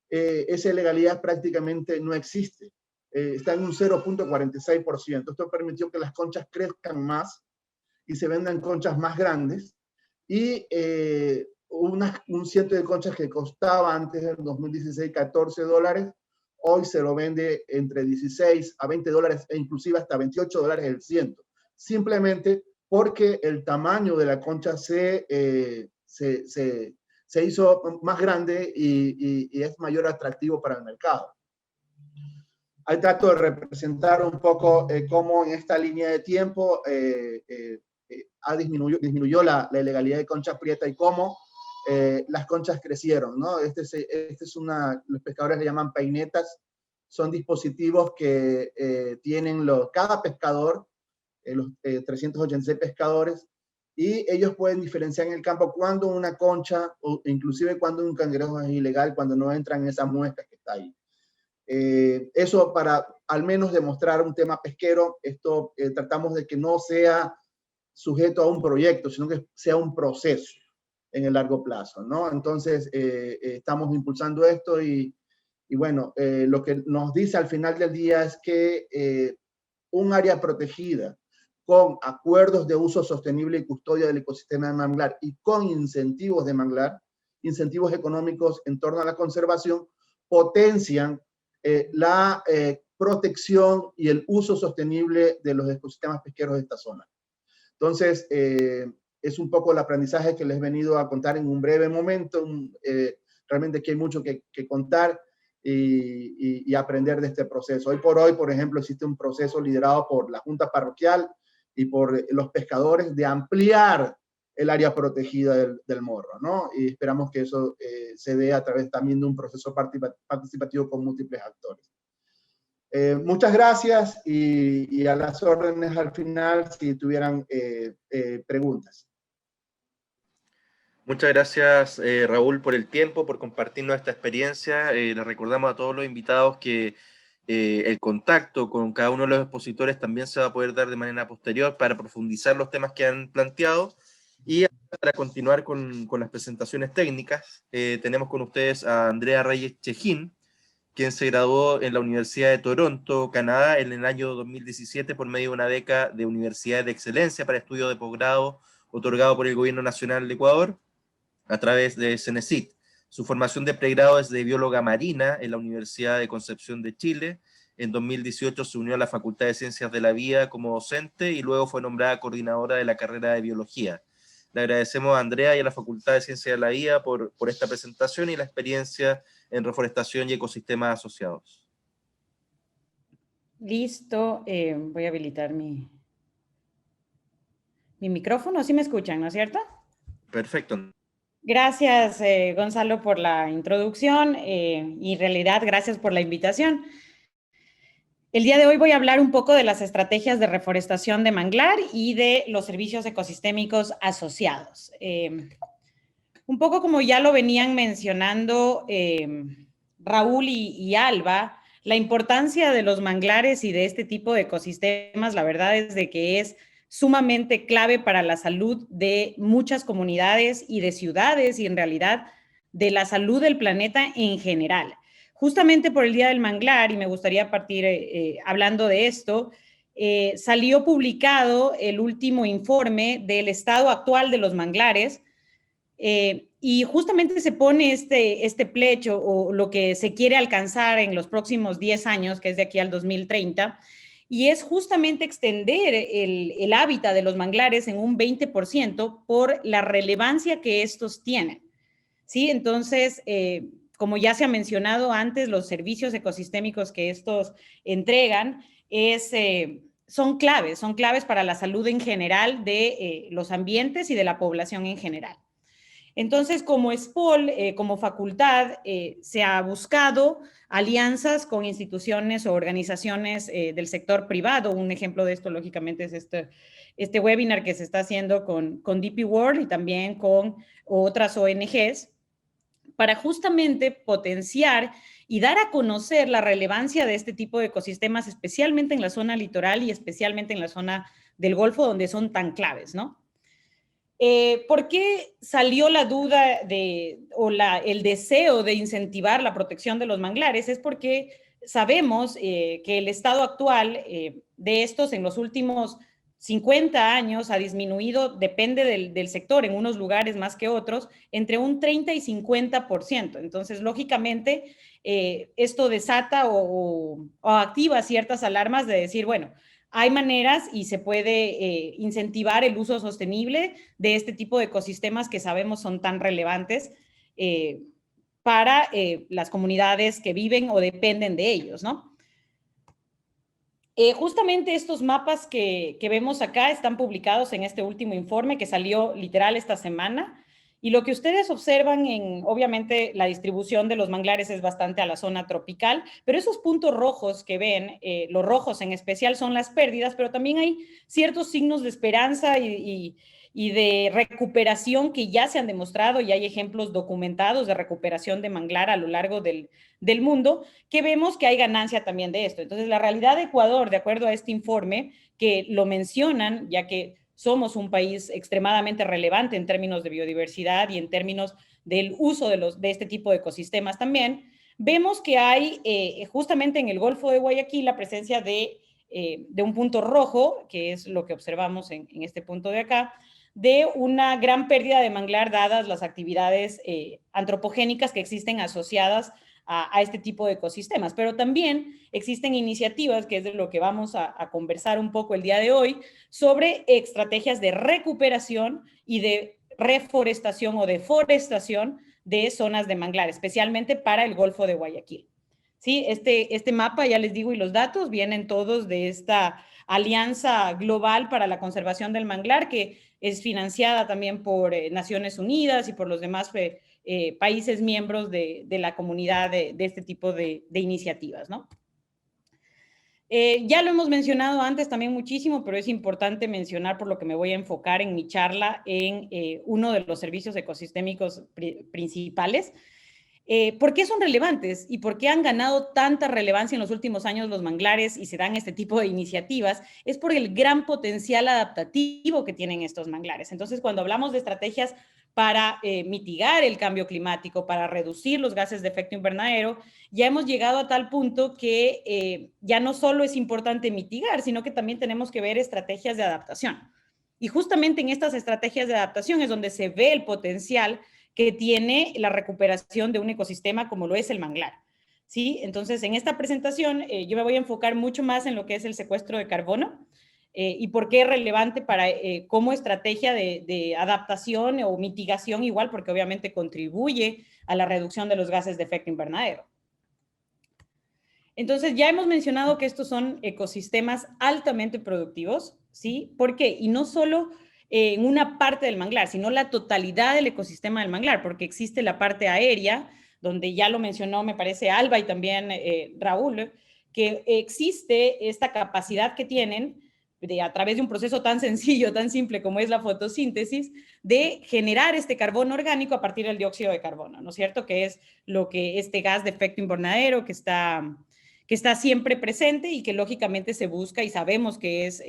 esa ilegalidad prácticamente no existe. Está en un 0.46%. Esto permitió que las conchas crezcan más y se vendan conchas más grandes. Y un ciento de conchas que costaba antes del 2016 $14, hoy se lo vende entre 16 a $20 e inclusive hasta $28 el ciento. Simplemente porque el tamaño de la concha se hizo más grande y es mayor atractivo para el mercado. Ahí trato de representar un poco cómo en esta línea de tiempo disminuyó la ilegalidad de concha prieta y cómo las conchas crecieron, ¿no? Los pescadores le llaman peinetas. Son dispositivos que tienen cada pescador, los 386 pescadores, y ellos pueden diferenciar en el campo cuando una concha, o inclusive cuando un cangrejo es ilegal, cuando no entran en esa muestra que está ahí. Eso para al menos demostrar un tema pesquero. Esto tratamos de que no sea sujeto a un proyecto, sino que sea un proceso en el largo plazo, ¿no? Entonces, estamos impulsando esto y bueno, lo que nos dice al final del día es que un área protegida con acuerdos de uso sostenible y custodia del ecosistema de manglar y con incentivos de manglar, incentivos económicos en torno a la conservación, potencian la protección y el uso sostenible de los ecosistemas pesqueros de esta zona. Entonces, es un poco el aprendizaje que les he venido a contar en un breve momento. Realmente aquí hay mucho que contar y aprender de este proceso. Hoy por hoy, por ejemplo, existe un proceso liderado por la Junta Parroquial y por los pescadores de ampliar el área protegida del morro, ¿no? Y esperamos que eso se dé a través también de un proceso participativo con múltiples actores. Muchas gracias y a las órdenes al final si tuvieran preguntas.
Muchas gracias, Raúl, por el tiempo, por compartirnos esta experiencia. Les recordamos a todos los invitados que el contacto con cada uno de los expositores también se va a poder dar de manera posterior para profundizar los temas que han planteado. Y para continuar con las presentaciones técnicas, tenemos con ustedes a Andrea Reyes Chejín, quien se graduó en la Universidad de Toronto, Canadá, en el año 2017 por medio de una beca de Universidad de Excelencia para estudio de posgrado otorgado por el Gobierno Nacional de Ecuador a través de CENESID. Su formación de pregrado es de bióloga marina en la Universidad de Concepción de Chile. En 2018 se unió a la Facultad de Ciencias de la Vida como docente y luego fue nombrada coordinadora de la carrera de Biología. Le agradecemos a Andrea y a la Facultad de Ciencias de la Vida por esta presentación y la experiencia en reforestación y ecosistemas asociados.
Listo, voy a habilitar mi micrófono. ¿Sí me escuchan, no es cierto?
Perfecto.
Gracias, Gonzalo, por la introducción y en realidad gracias por la invitación. El día de hoy voy a hablar un poco de las estrategias de reforestación de manglar y de los servicios ecosistémicos asociados. Un poco como ya lo venían mencionando Raúl y Alba, La importancia de los manglares y de este tipo de ecosistemas, la verdad es de que es sumamente clave para la salud de muchas comunidades y de ciudades y en realidad de la salud del planeta en general. Justamente por el Día del Manglar, y me gustaría partir hablando de esto, salió publicado el último informe del estado actual de los manglares, y justamente se pone este plecho o lo que se quiere alcanzar en los próximos 10 años, que es de aquí al 2030, y es justamente extender el hábitat de los manglares en un 20% por la relevancia que estos tienen. ¿Sí? Entonces, como ya se ha mencionado antes, los servicios ecosistémicos que estos entregan son claves para la salud en general de los ambientes y de la población en general. Entonces, como SPOL, como facultad, se ha buscado alianzas con instituciones o organizaciones del sector privado. Un ejemplo de esto, lógicamente, es este webinar que se está haciendo con DP World y también con otras ONGs, para justamente potenciar y dar a conocer la relevancia de este tipo de ecosistemas, especialmente en la zona litoral y especialmente en la zona del Golfo, donde son tan claves, ¿no? ¿Por qué salió la duda el deseo de incentivar la protección de los manglares? Es porque sabemos que el estado actual de estos en los últimos 50 años ha disminuido, depende del sector, en unos lugares más que otros, entre un 30 y 50%. Entonces, lógicamente, esto desata o activa ciertas alarmas de decir, bueno, hay maneras y se puede incentivar el uso sostenible de este tipo de ecosistemas que sabemos son tan relevantes para las comunidades que viven o dependen de ellos, ¿no? Justamente estos mapas que vemos acá están publicados en este último informe que salió literal esta semana. Y lo que ustedes observan obviamente, la distribución de los manglares es bastante a la zona tropical, pero esos puntos rojos que ven, los rojos en especial, son las pérdidas, pero también hay ciertos signos de esperanza y de recuperación que ya se han demostrado, y hay ejemplos documentados de recuperación de manglar a lo largo del mundo, que vemos que hay ganancia también de esto. Entonces, la realidad de Ecuador, de acuerdo a este informe, que lo mencionan, ya que somos un país extremadamente relevante en términos de biodiversidad y en términos del uso de este tipo de ecosistemas también, vemos que hay justamente en el Golfo de Guayaquil la presencia de un punto rojo, que es lo que observamos en este punto de acá, de una gran pérdida de manglar dadas las actividades antropogénicas que existen asociadas a este tipo de ecosistemas. Pero también existen iniciativas, que es de lo que vamos a conversar un poco el día de hoy, sobre estrategias de recuperación y de reforestación o deforestación de zonas de manglar, especialmente para el Golfo de Guayaquil. ¿Sí? Este mapa, ya les digo, y los datos vienen todos de esta Alianza Global para la Conservación del Manglar, que es financiada también por Naciones Unidas y por los demás países miembros de la comunidad de este tipo de iniciativas, ¿no? Ya lo hemos mencionado antes también muchísimo, pero es importante mencionar, por lo que me voy a enfocar en mi charla, en uno de los servicios ecosistémicos principales. ¿Por qué son relevantes y por qué han ganado tanta relevancia en los últimos años los manglares y se dan este tipo de iniciativas? Es por el gran potencial adaptativo que tienen estos manglares. Entonces, cuando hablamos de estrategias para mitigar el cambio climático, para reducir los gases de efecto invernadero, ya hemos llegado a tal punto que ya no solo es importante mitigar, sino que también tenemos que ver estrategias de adaptación. Y justamente en estas estrategias de adaptación es donde se ve el potencial que tiene la recuperación de un ecosistema como lo es el manglar. ¿Sí? Entonces, en esta presentación yo me voy a enfocar mucho más en lo que es el secuestro de carbono y por qué es relevante para como estrategia de adaptación o mitigación igual, porque obviamente contribuye a la reducción de los gases de efecto invernadero. Entonces, ya hemos mencionado que estos son ecosistemas altamente productivos, ¿sí? ¿Por qué? Y no solo en una parte del manglar, sino la totalidad del ecosistema del manglar, porque existe la parte aérea, donde ya lo mencionó, me parece, Alba y también Raúl, que existe esta capacidad que tienen a través de un proceso tan sencillo, tan simple como es la fotosíntesis, de generar este carbono orgánico a partir del dióxido de carbono, ¿no es cierto? Que es lo que este gas de efecto invernadero que está que está siempre presente y que lógicamente se busca y sabemos que es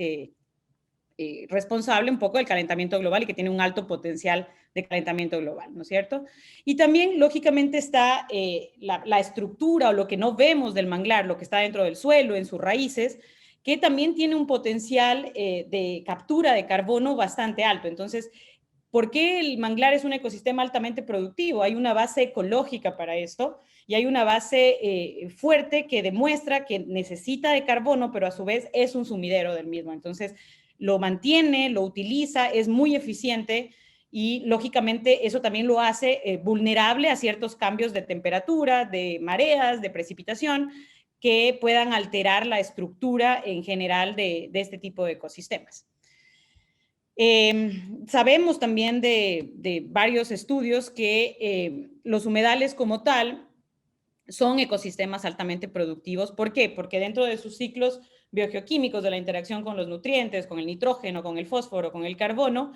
responsable un poco del calentamiento global y que tiene un alto potencial de calentamiento global, ¿no es cierto? Y también, lógicamente, está la estructura o lo que no vemos del manglar, lo que está dentro del suelo, en sus raíces, que también tiene un potencial de captura de carbono bastante alto. Entonces, ¿por qué el manglar es un ecosistema altamente productivo? Hay una base ecológica para esto y hay una base fuerte que demuestra que necesita de carbono, pero a su vez es un sumidero del mismo. Entonces, lo mantiene, lo utiliza, es muy eficiente y lógicamente eso también lo hace vulnerable a ciertos cambios de temperatura, de mareas, de precipitación, que puedan alterar la estructura en general de este tipo de ecosistemas. Sabemos también de varios estudios que los humedales como tal son ecosistemas altamente productivos. ¿Por qué? Porque dentro de sus ciclos biogeoquímicos de la interacción con los nutrientes, con el nitrógeno, con el fósforo, con el carbono,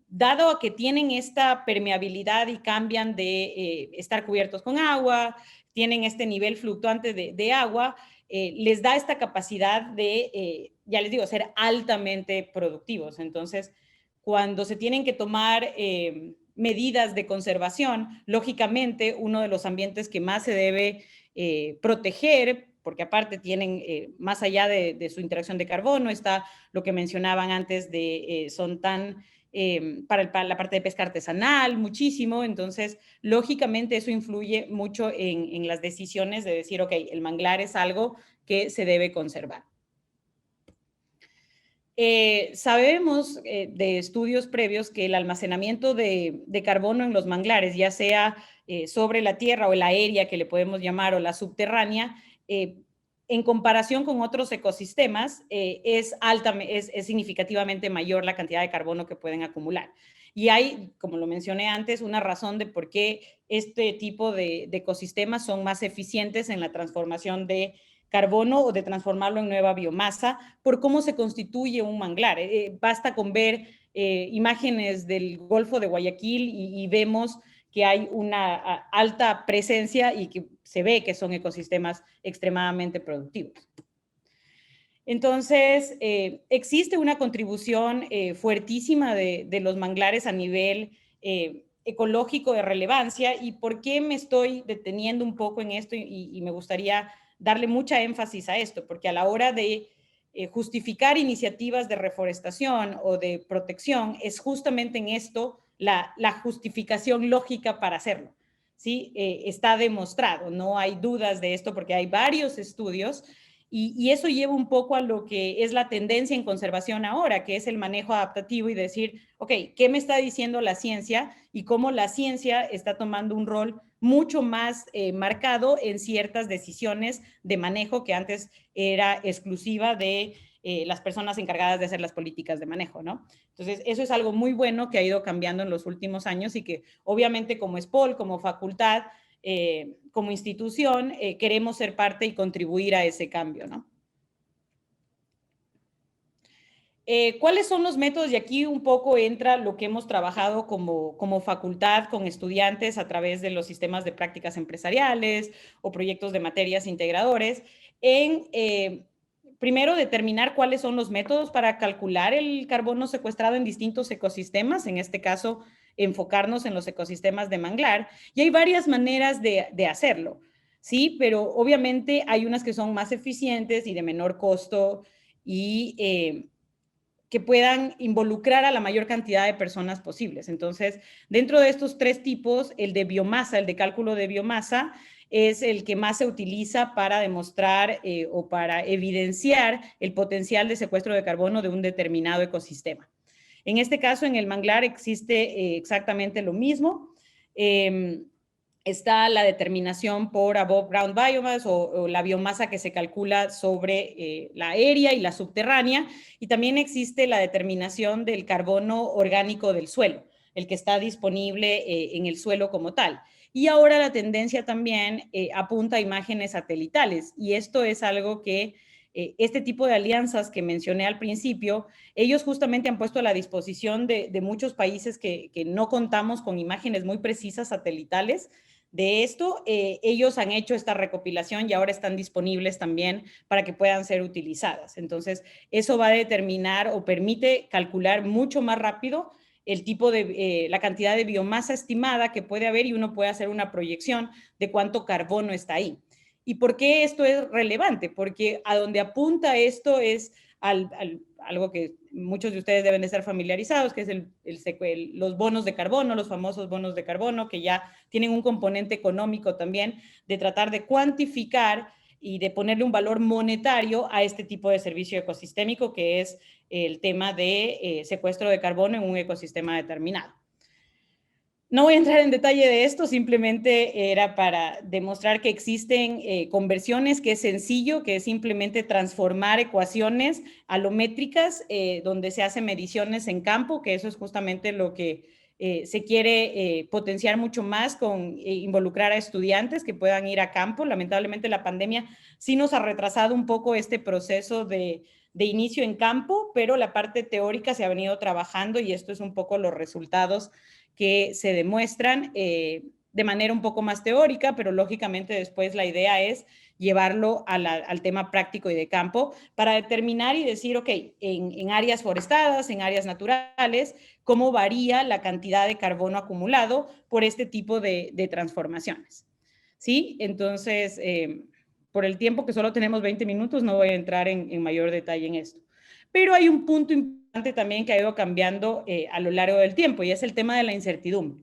dado a que tienen esta permeabilidad y cambian de estar cubiertos con agua, tienen este nivel fluctuante de agua, les da esta capacidad de, ya les digo, ser altamente productivos. Entonces, cuando se tienen que tomar medidas de conservación, lógicamente uno de los ambientes que más se debe proteger, porque aparte tienen, más allá de su interacción de carbono, está lo que mencionaban antes son tan, para la parte de pesca artesanal, muchísimo. Entonces, lógicamente eso influye mucho en las decisiones de decir, ok, el manglar es algo que se debe conservar. Sabemos de estudios previos que el almacenamiento de carbono en los manglares, ya sea sobre la tierra o la aérea que le podemos llamar o la subterránea, en comparación con otros ecosistemas, es significativamente mayor la cantidad de carbono que pueden acumular. Y hay, como lo mencioné antes, una razón de por qué este tipo de ecosistemas son más eficientes en la transformación de carbono o de transformarlo en nueva biomasa, por cómo se constituye un manglar. Basta con ver imágenes del Golfo de Guayaquil y vemos que hay una alta presencia y que se ve que son ecosistemas extremadamente productivos. Entonces, existe una contribución fuertísima de los manglares a nivel ecológico de relevancia. ¿Y por qué me estoy deteniendo un poco en esto? Y me gustaría darle mucha énfasis a esto, porque a la hora de justificar iniciativas de reforestación o de protección, es justamente en esto la justificación lógica para hacerlo. ¿Sí? Está demostrado, no hay dudas de esto porque hay varios estudios y eso lleva un poco a lo que es la tendencia en conservación ahora, que es el manejo adaptativo y decir, ok, ¿qué me está diciendo la ciencia? Y cómo la ciencia está tomando un rol mucho más marcado en ciertas decisiones de manejo que antes era exclusiva de las personas encargadas de hacer las políticas de manejo, ¿no? Entonces, eso es algo muy bueno que ha ido cambiando en los últimos años y que obviamente como SPOL, como facultad, como institución, queremos ser parte y contribuir a ese cambio, ¿no? ¿Cuáles son los métodos? Y aquí un poco entra lo que hemos trabajado como facultad con estudiantes a través de los sistemas de prácticas empresariales o proyectos de materias integradores, en primero determinar cuáles son los métodos para calcular el carbono secuestrado en distintos ecosistemas, en este caso enfocarnos en los ecosistemas de manglar, y hay varias maneras de hacerlo, ¿sí? Pero obviamente hay unas que son más eficientes y de menor costo y que puedan involucrar a la mayor cantidad de personas posibles. Entonces, dentro de estos tres tipos, el de biomasa, el de cálculo de biomasa, es el que más se utiliza para demostrar o para evidenciar el potencial de secuestro de carbono de un determinado ecosistema. En este caso, en el manglar existe exactamente lo mismo. Está la determinación por above ground biomass o la biomasa que se calcula sobre la aérea y la subterránea, y también existe la determinación del carbono orgánico del suelo, el que está disponible en el suelo como tal. Y ahora la tendencia también apunta a imágenes satelitales, y esto es algo que este tipo de alianzas que mencioné al principio, ellos justamente han puesto a la disposición de muchos países que no contamos con imágenes muy precisas satelitales de esto, ellos han hecho esta recopilación y ahora están disponibles también para que puedan ser utilizadas. Entonces, eso va a determinar o permite calcular mucho más rápido el tipo de, la cantidad de biomasa estimada que puede haber y uno puede hacer una proyección de cuánto carbono está ahí. ¿Y por qué esto es relevante? Porque a donde apunta esto es algo que muchos de ustedes deben de estar familiarizados, que es los bonos de carbono, los famosos bonos de carbono, que ya tienen un componente económico también de tratar de cuantificar y de ponerle un valor monetario a este tipo de servicio ecosistémico, que es el tema de secuestro de carbono en un ecosistema determinado. No voy a entrar en detalle de esto, simplemente era para demostrar que existen conversiones, que es sencillo, que es simplemente transformar ecuaciones alométricas donde se hacen mediciones en campo, que eso es justamente lo que se quiere potenciar mucho más con involucrar a estudiantes que puedan ir a campo. Lamentablemente la pandemia sí nos ha retrasado un poco este proceso de inicio en campo, pero la parte teórica se ha venido trabajando y esto es un poco los resultados que se demuestran de manera un poco más teórica, pero lógicamente después la idea es llevarlo al tema práctico y de campo para determinar y decir, ok, en áreas forestadas, en áreas naturales, cómo varía la cantidad de carbono acumulado por este tipo de transformaciones. ¿Sí? Entonces, por el tiempo que solo tenemos 20 minutos, no voy a entrar en mayor detalle en esto. Pero hay un punto importante también que ha ido cambiando a lo largo del tiempo y es el tema de la incertidumbre,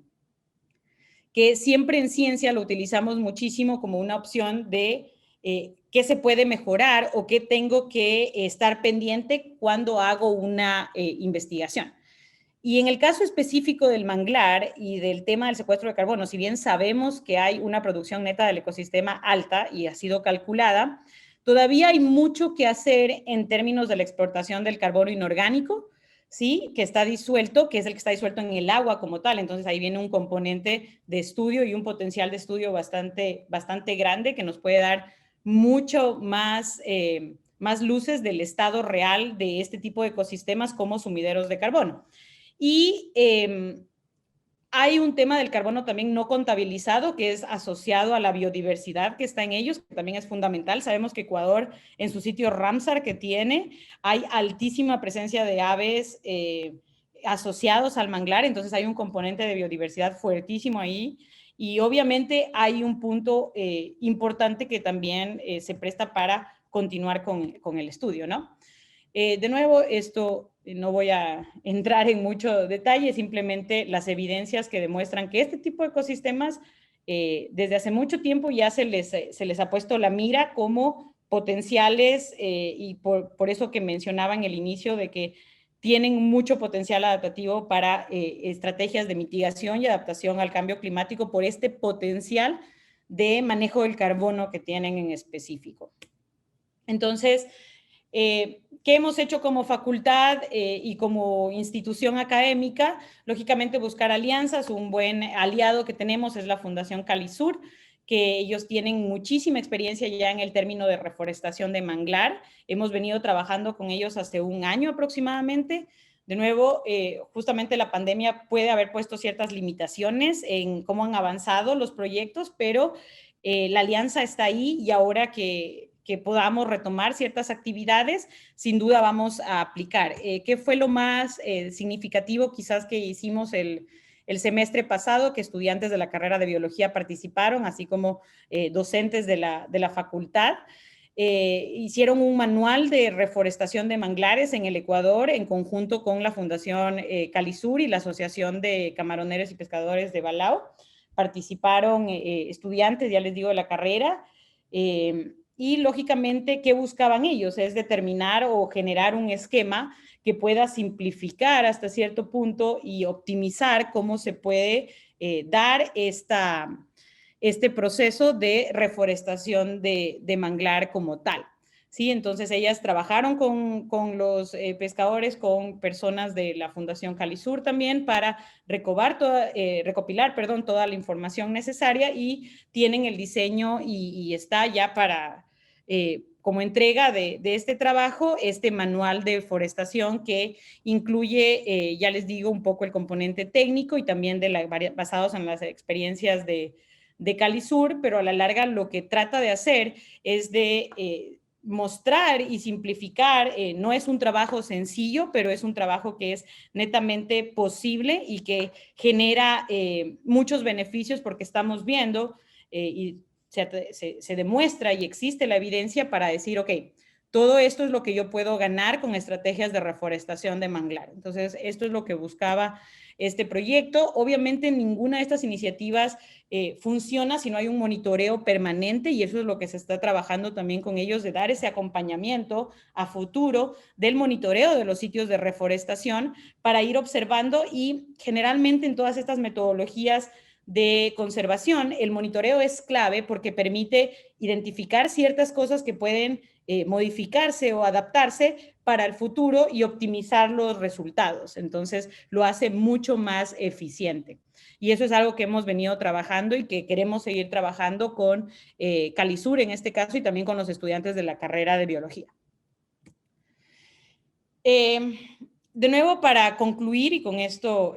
que siempre en ciencia lo utilizamos muchísimo como una opción de qué se puede mejorar o qué tengo que estar pendiente cuando hago una investigación. Y en el caso específico del manglar y del tema del secuestro de carbono, si bien sabemos que hay una producción neta del ecosistema alta y ha sido calculada, todavía hay mucho que hacer en términos de la explotación del carbono inorgánico, ¿sí? Que está disuelto, que es el que está disuelto en el agua como tal. Entonces ahí viene un componente de estudio y un potencial de estudio bastante grande que nos puede dar mucho más, más luces del estado real de este tipo de ecosistemas como sumideros de carbono. Y hay un tema del carbono también no contabilizado que es asociado a la biodiversidad que está en ellos, que también es fundamental. Sabemos que Ecuador, en su sitio Ramsar que tiene, hay altísima presencia de aves asociados al manglar, entonces hay un componente de biodiversidad fuertísimo ahí. Y obviamente hay un punto importante que también se presta para continuar con el estudio, ¿no? De nuevo, esto no voy a entrar en mucho detalle, simplemente las evidencias que demuestran que este tipo de ecosistemas desde hace mucho tiempo ya se les ha puesto la mira como potenciales y por eso que mencionaba en el inicio de que tienen mucho potencial adaptativo para estrategias de mitigación y adaptación al cambio climático por este potencial de manejo del carbono que tienen en específico. Entonces, ¿qué hemos hecho como facultad y como institución académica? Lógicamente buscar alianzas. Un buen aliado que tenemos es la Fundación Calisur, que ellos tienen muchísima experiencia ya en el término de reforestación de manglar. Hemos venido trabajando con ellos hace un año aproximadamente. De nuevo, justamente la pandemia puede haber puesto ciertas limitaciones en cómo han avanzado los proyectos, pero la alianza está ahí y ahora que podamos retomar ciertas actividades, sin duda vamos a aplicar. ¿Qué fue lo más significativo quizás que hicimos el semestre pasado? Que estudiantes de la carrera de biología participaron, así como docentes de la facultad. Hicieron un manual de reforestación de manglares en el Ecuador en conjunto con la Fundación Calisur y la Asociación de Camaroneros y Pescadores de Balao. Participaron estudiantes, ya les digo, de la carrera. Y lógicamente, ¿qué buscaban ellos? Es determinar o generar un esquema que pueda simplificar hasta cierto punto y optimizar cómo se puede dar este proceso de reforestación de manglar como tal. ¿Sí? Entonces, ellas trabajaron con los pescadores, con personas de la Fundación Calisur también para recopilar toda la información necesaria y tienen el diseño y está ya para, como entrega de este trabajo, este manual de forestación que incluye, ya les digo, un poco el componente técnico y también basados en las experiencias de de Calisur, pero a la larga lo que trata de hacer es de mostrar y simplificar. No es un trabajo sencillo, pero es un trabajo que es netamente posible y que genera muchos beneficios, porque estamos viendo y se demuestra y existe la evidencia para decir, ok, todo esto es lo que yo puedo ganar con estrategias de reforestación de manglar. Entonces, esto es lo que buscaba este proyecto. Obviamente, ninguna de estas iniciativas funciona si no hay un monitoreo permanente, y eso es lo que se está trabajando también con ellos, de dar ese acompañamiento a futuro del monitoreo de los sitios de reforestación para ir observando. Y generalmente en todas estas metodologías de conservación, el monitoreo es clave porque permite identificar ciertas cosas que pueden modificarse o adaptarse para el futuro y optimizar los resultados. Entonces, lo hace mucho más eficiente. Y eso es algo que hemos venido trabajando y que queremos seguir trabajando con Calisur en este caso, y también con los estudiantes de la carrera de biología. De nuevo, para concluir, y con esto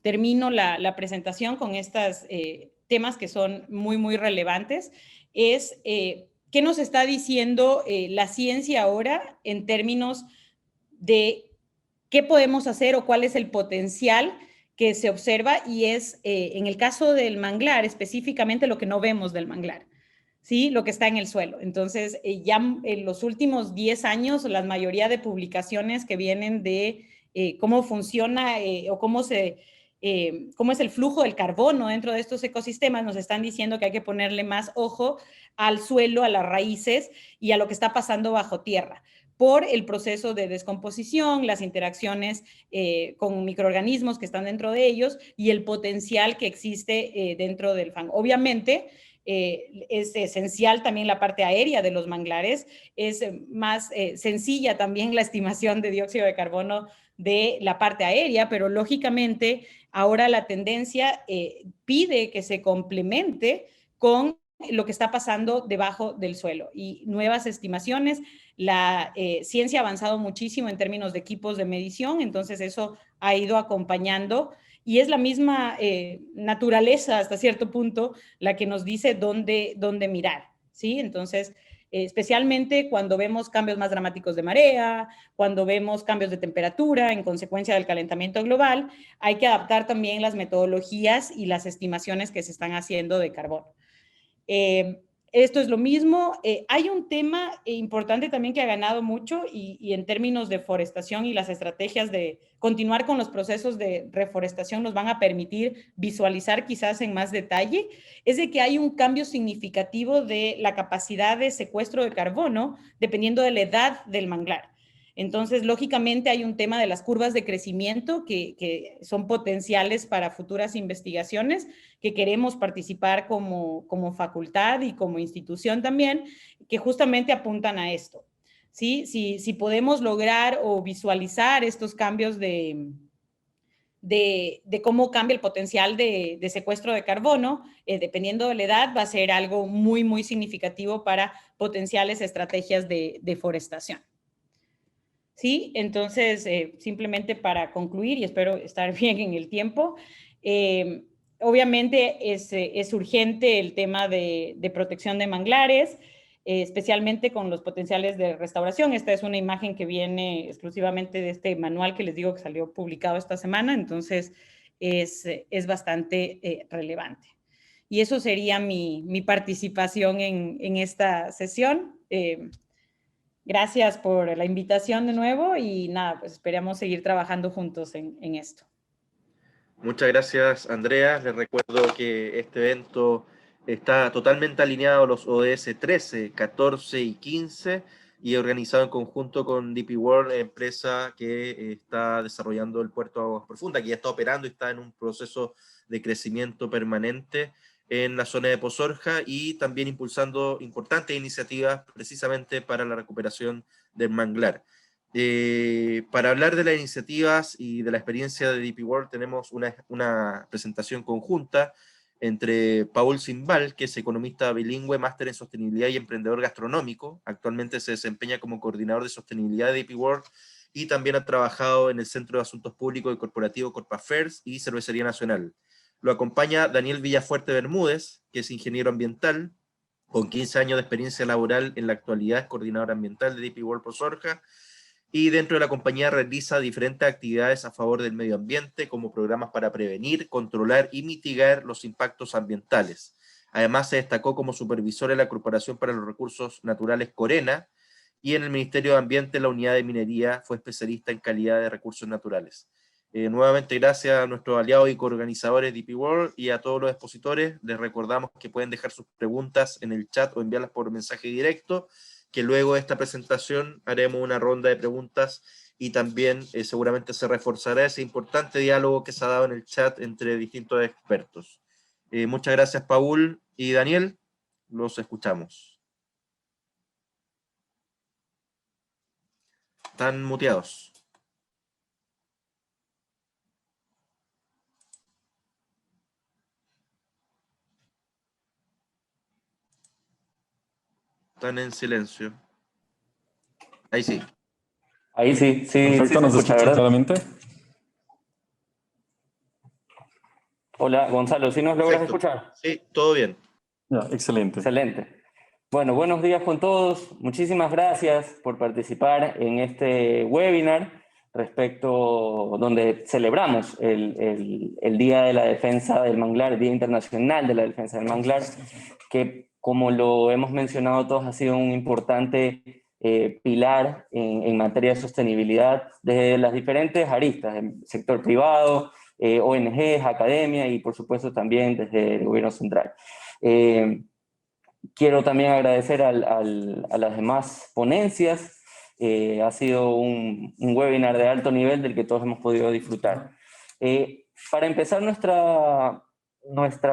termino la presentación con estos temas que son muy, muy relevantes, es qué nos está diciendo la ciencia ahora en términos de qué podemos hacer o cuál es el potencial que se observa, y es en el caso del manglar específicamente lo que no vemos del manglar, ¿sí? Lo que está en el suelo. Entonces, ya en los últimos 10 años, la mayoría de publicaciones que vienen de cómo funciona o cómo es el flujo del carbono dentro de estos ecosistemas, nos están diciendo que hay que ponerle más ojo al suelo, a las raíces y a lo que está pasando bajo tierra, por el proceso de descomposición, las interacciones con microorganismos que están dentro de ellos y el potencial que existe dentro del fango. Obviamente, es esencial también la parte aérea de los manglares, es más sencilla también la estimación de dióxido de carbono de la parte aérea, pero lógicamente ahora la tendencia pide que se complemente con lo que está pasando debajo del suelo y nuevas estimaciones. La ciencia ha avanzado muchísimo en términos de equipos de medición, entonces eso ha ido acompañando, y es la misma naturaleza hasta cierto punto la que nos dice dónde mirar, ¿sí? Entonces, especialmente cuando vemos cambios más dramáticos de marea, cuando vemos cambios de temperatura en consecuencia del calentamiento global, hay que adaptar también las metodologías y las estimaciones que se están haciendo de carbono. Esto es lo mismo. Hay un tema importante también que ha ganado mucho y en términos de forestación, y las estrategias de continuar con los procesos de reforestación nos van a permitir visualizar quizás en más detalle, es de que hay un cambio significativo de la capacidad de secuestro de carbono dependiendo de la edad del manglar. Entonces, lógicamente, hay un tema de las curvas de crecimiento que son potenciales para futuras investigaciones, que queremos participar como facultad y como institución también, que justamente apuntan a esto, ¿sí? Si podemos lograr o visualizar estos cambios de cómo cambia el potencial de secuestro de carbono, dependiendo de la edad, va a ser algo muy, muy significativo para potenciales estrategias de deforestación. ¿Sí? Entonces, simplemente para concluir, y espero estar bien en el tiempo, obviamente es urgente el tema de protección de manglares, especialmente con los potenciales de restauración. Esta es una imagen que viene exclusivamente de este manual que les digo que salió publicado esta semana, entonces es bastante relevante. Y eso sería mi participación en esta sesión. Gracias por la invitación de nuevo y nada, pues esperamos seguir trabajando juntos en esto.
Muchas gracias, Andrea. Les recuerdo que este evento está totalmente alineado a los ODS 13, 14 y 15 y organizado en conjunto con DP World, empresa que está desarrollando el puerto de Aguas Profundas, que ya está operando y está en un proceso de crecimiento permanente en la zona de Pozorja y también impulsando importantes iniciativas precisamente para la recuperación del manglar. Para hablar de las iniciativas y de la experiencia de DP World tenemos una presentación conjunta entre Paul Simbal, que es economista bilingüe, máster en sostenibilidad y emprendedor gastronómico. Actualmente se desempeña como coordinador de sostenibilidad de DP World y también ha trabajado en el Centro de Asuntos Públicos y Corporativos Corp Affairs y Cervecería Nacional. Lo acompaña Daniel Villafuerte Bermúdez, que es ingeniero ambiental, con 15 años de experiencia laboral en la actualidad, es coordinador ambiental de DP World Posorja, y dentro de la compañía realiza diferentes actividades a favor del medio ambiente, como programas para prevenir, controlar y mitigar los impactos ambientales. Además, se destacó como supervisor en la Corporación para los Recursos Naturales Corena, y en el Ministerio de Ambiente, la unidad de minería, fue especialista en calidad de recursos naturales. Nuevamente, gracias a nuestros aliados y coorganizadores de DP World y a todos los expositores. Les recordamos que pueden dejar sus preguntas en el chat o enviarlas por mensaje directo, que luego de esta presentación haremos una ronda de preguntas y también seguramente se reforzará ese importante diálogo que se ha dado en el chat entre distintos expertos. Muchas gracias, Paul y Daniel. Los escuchamos. Están muteados. Están en silencio. Ahí sí.
Ahí sí,
Perfecto, ¿nos escuchan claramente?
Hola, Gonzalo, ¿sí nos logras
Perfecto.
escuchar?
Sí, todo bien.
Ya, excelente.
Excelente. Bueno, buenos días con todos. Muchísimas gracias por participar en este webinar respecto donde celebramos el Día de la Defensa del Manglar, el Día Internacional de la Defensa del Manglar, que como lo hemos mencionado todos ha sido un importante pilar en materia de sostenibilidad desde las diferentes aristas, el sector privado, ONGs, academia y por supuesto también desde el gobierno central. Quiero también agradecer a las demás ponencias. Ha sido un webinar de alto nivel del que todos hemos podido disfrutar. Para empezar nuestra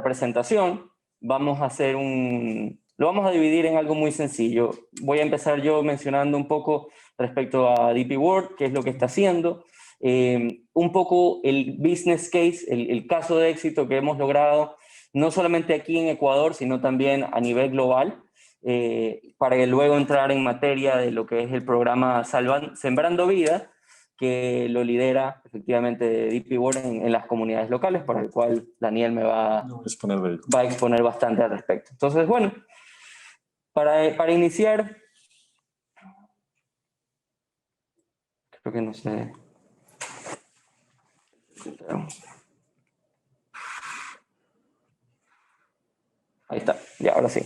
presentación, vamos a hacer lo vamos a dividir en algo muy sencillo. Voy a empezar yo mencionando un poco respecto a DP World, qué es lo que está haciendo, un poco el business case, el caso de éxito que hemos logrado, no solamente aquí en Ecuador, sino también a nivel global, para luego entrar en materia de lo que es el programa Sembrando Vida, que lo lidera efectivamente DP World en las comunidades locales, para el cual Daniel me va a exponer bastante al respecto. Entonces, bueno, para iniciar, creo que no sé. Ahí está, ya, ahora sí.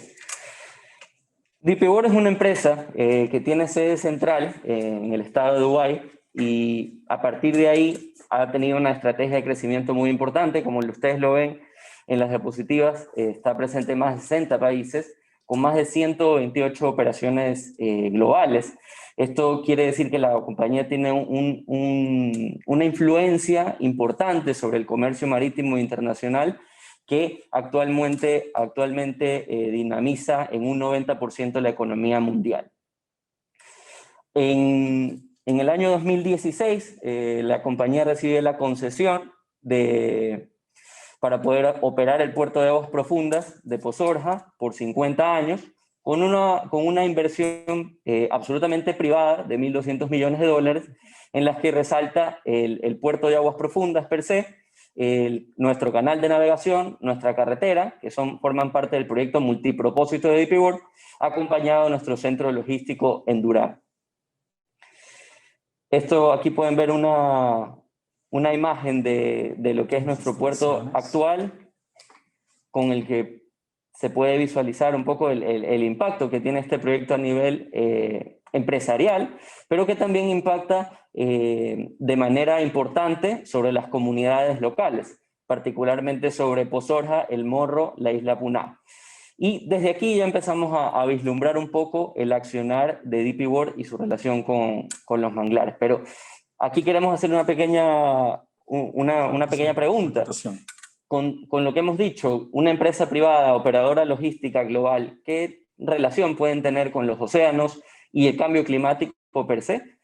DP World es una empresa que tiene sede central en el estado de Dubái y a partir de ahí ha tenido una estrategia de crecimiento muy importante, como ustedes lo ven en las diapositivas, está presente en más de 60 países, con más de 128 operaciones globales. Esto quiere decir que la compañía tiene una influencia importante sobre el comercio marítimo internacional que actualmente dinamiza en un 90% la economía mundial. En el año 2016, la compañía recibe la concesión para poder operar el puerto de aguas profundas de Posorja por 50 años, con una inversión absolutamente privada de $1.200 millones, en las que resalta el puerto de aguas profundas per se, nuestro canal de navegación, nuestra carretera, que forman parte del proyecto multipropósito de DP World, acompañado de nuestro centro logístico en Durán. Aquí pueden ver una imagen de lo que es nuestro puerto actual, con el que se puede visualizar un poco el impacto que tiene este proyecto a nivel empresarial, pero que también impacta de manera importante sobre las comunidades locales, particularmente sobre Posorja, El Morro, la isla Puná. Y desde aquí ya empezamos a vislumbrar un poco el accionar de DP World y su relación con los manglares. Pero aquí queremos hacer una pequeña pregunta. Con lo que hemos dicho, una empresa privada, operadora logística global, ¿qué relación pueden tener con los océanos y el cambio climático per se?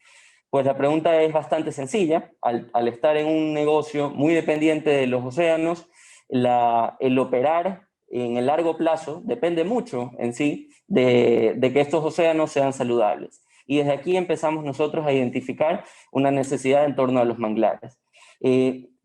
Pues la pregunta es bastante sencilla. Al estar en un negocio muy dependiente de los océanos, el operar en el largo plazo depende mucho en sí de que estos océanos sean saludables. Y desde aquí empezamos nosotros a identificar una necesidad en torno a los manglares.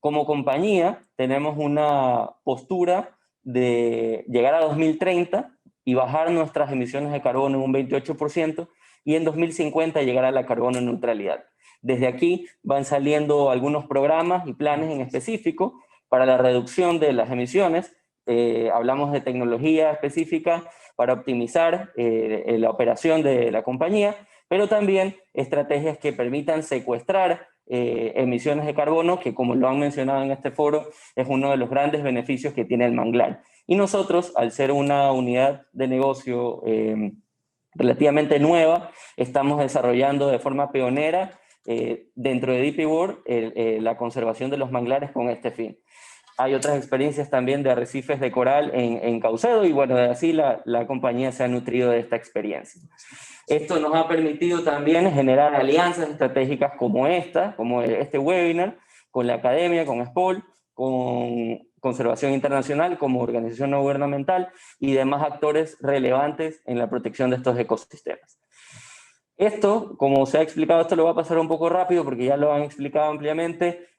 Como compañía tenemos una postura de llegar a 2030 y bajar nuestras emisiones de carbono en un 28% y en 2050 llegar a la carbono neutralidad. Desde aquí van saliendo algunos programas y planes en específico para la reducción de las emisiones. Hablamos de tecnología específica para optimizar la operación de la compañía, pero también estrategias que permitan secuestrar emisiones de carbono, que como lo han mencionado en este foro, es uno de los grandes beneficios que tiene el manglar. Y nosotros, al ser una unidad de negocio relativamente nueva, estamos desarrollando de forma pionera dentro de DP World la conservación de los manglares con este fin. Hay otras experiencias también de arrecifes de coral en Caucedo y bueno, así la compañía se ha nutrido de esta experiencia. Esto nos ha permitido también generar alianzas estratégicas como esta, como este webinar, con la academia, con SPOL, con Conservación Internacional como organización no gubernamental y demás actores relevantes en la protección de estos ecosistemas. Esto, como se ha explicado, esto lo va a pasar un poco rápido porque ya lo han explicado ampliamente,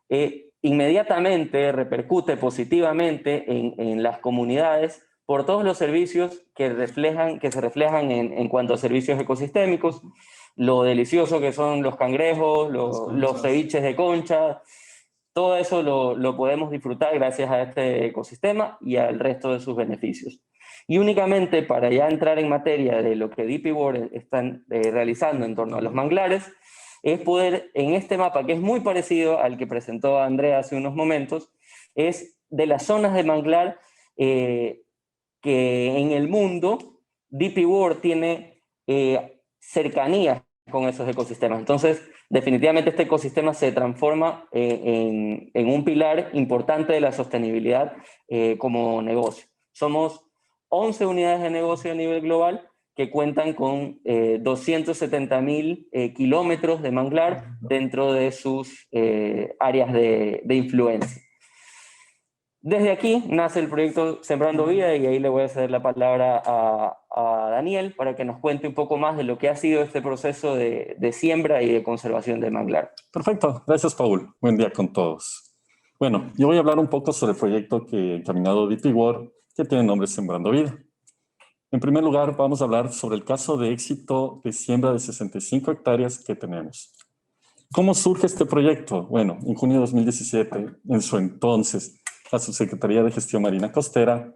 inmediatamente repercute positivamente en las comunidades por todos los servicios que se reflejan en cuanto a servicios ecosistémicos, lo delicioso que son los cangrejos, los ceviches de concha, todo eso lo podemos disfrutar gracias a este ecosistema y al resto de sus beneficios. Y únicamente para ya entrar en materia de lo que DP World están realizando en torno a los manglares, es poder, en este mapa, que es muy parecido al que presentó Andrea hace unos momentos, es de las zonas de manglar que en el mundo DP World tiene cercanías con esos ecosistemas. Entonces, definitivamente este ecosistema se transforma en un pilar importante de la sostenibilidad como negocio. Somos 11 unidades de negocio a nivel global que cuentan con 270.000 kilómetros de manglar dentro de sus áreas de influencia. Desde aquí nace el proyecto Sembrando Vida y ahí le voy a ceder la palabra a Daniel para que nos cuente un poco más de lo que ha sido este proceso de siembra y de conservación del manglar.
Perfecto, gracias Paul. Buen día con todos. Bueno, yo voy a hablar un poco sobre el proyecto que ha encaminado DP World, que tiene el nombre Sembrando Vida. En primer lugar, vamos a hablar sobre el caso de éxito de siembra de 65 hectáreas que tenemos. ¿Cómo surge este proyecto? Bueno, en junio de 2017, en su entonces, la Subsecretaría de Gestión Marina Costera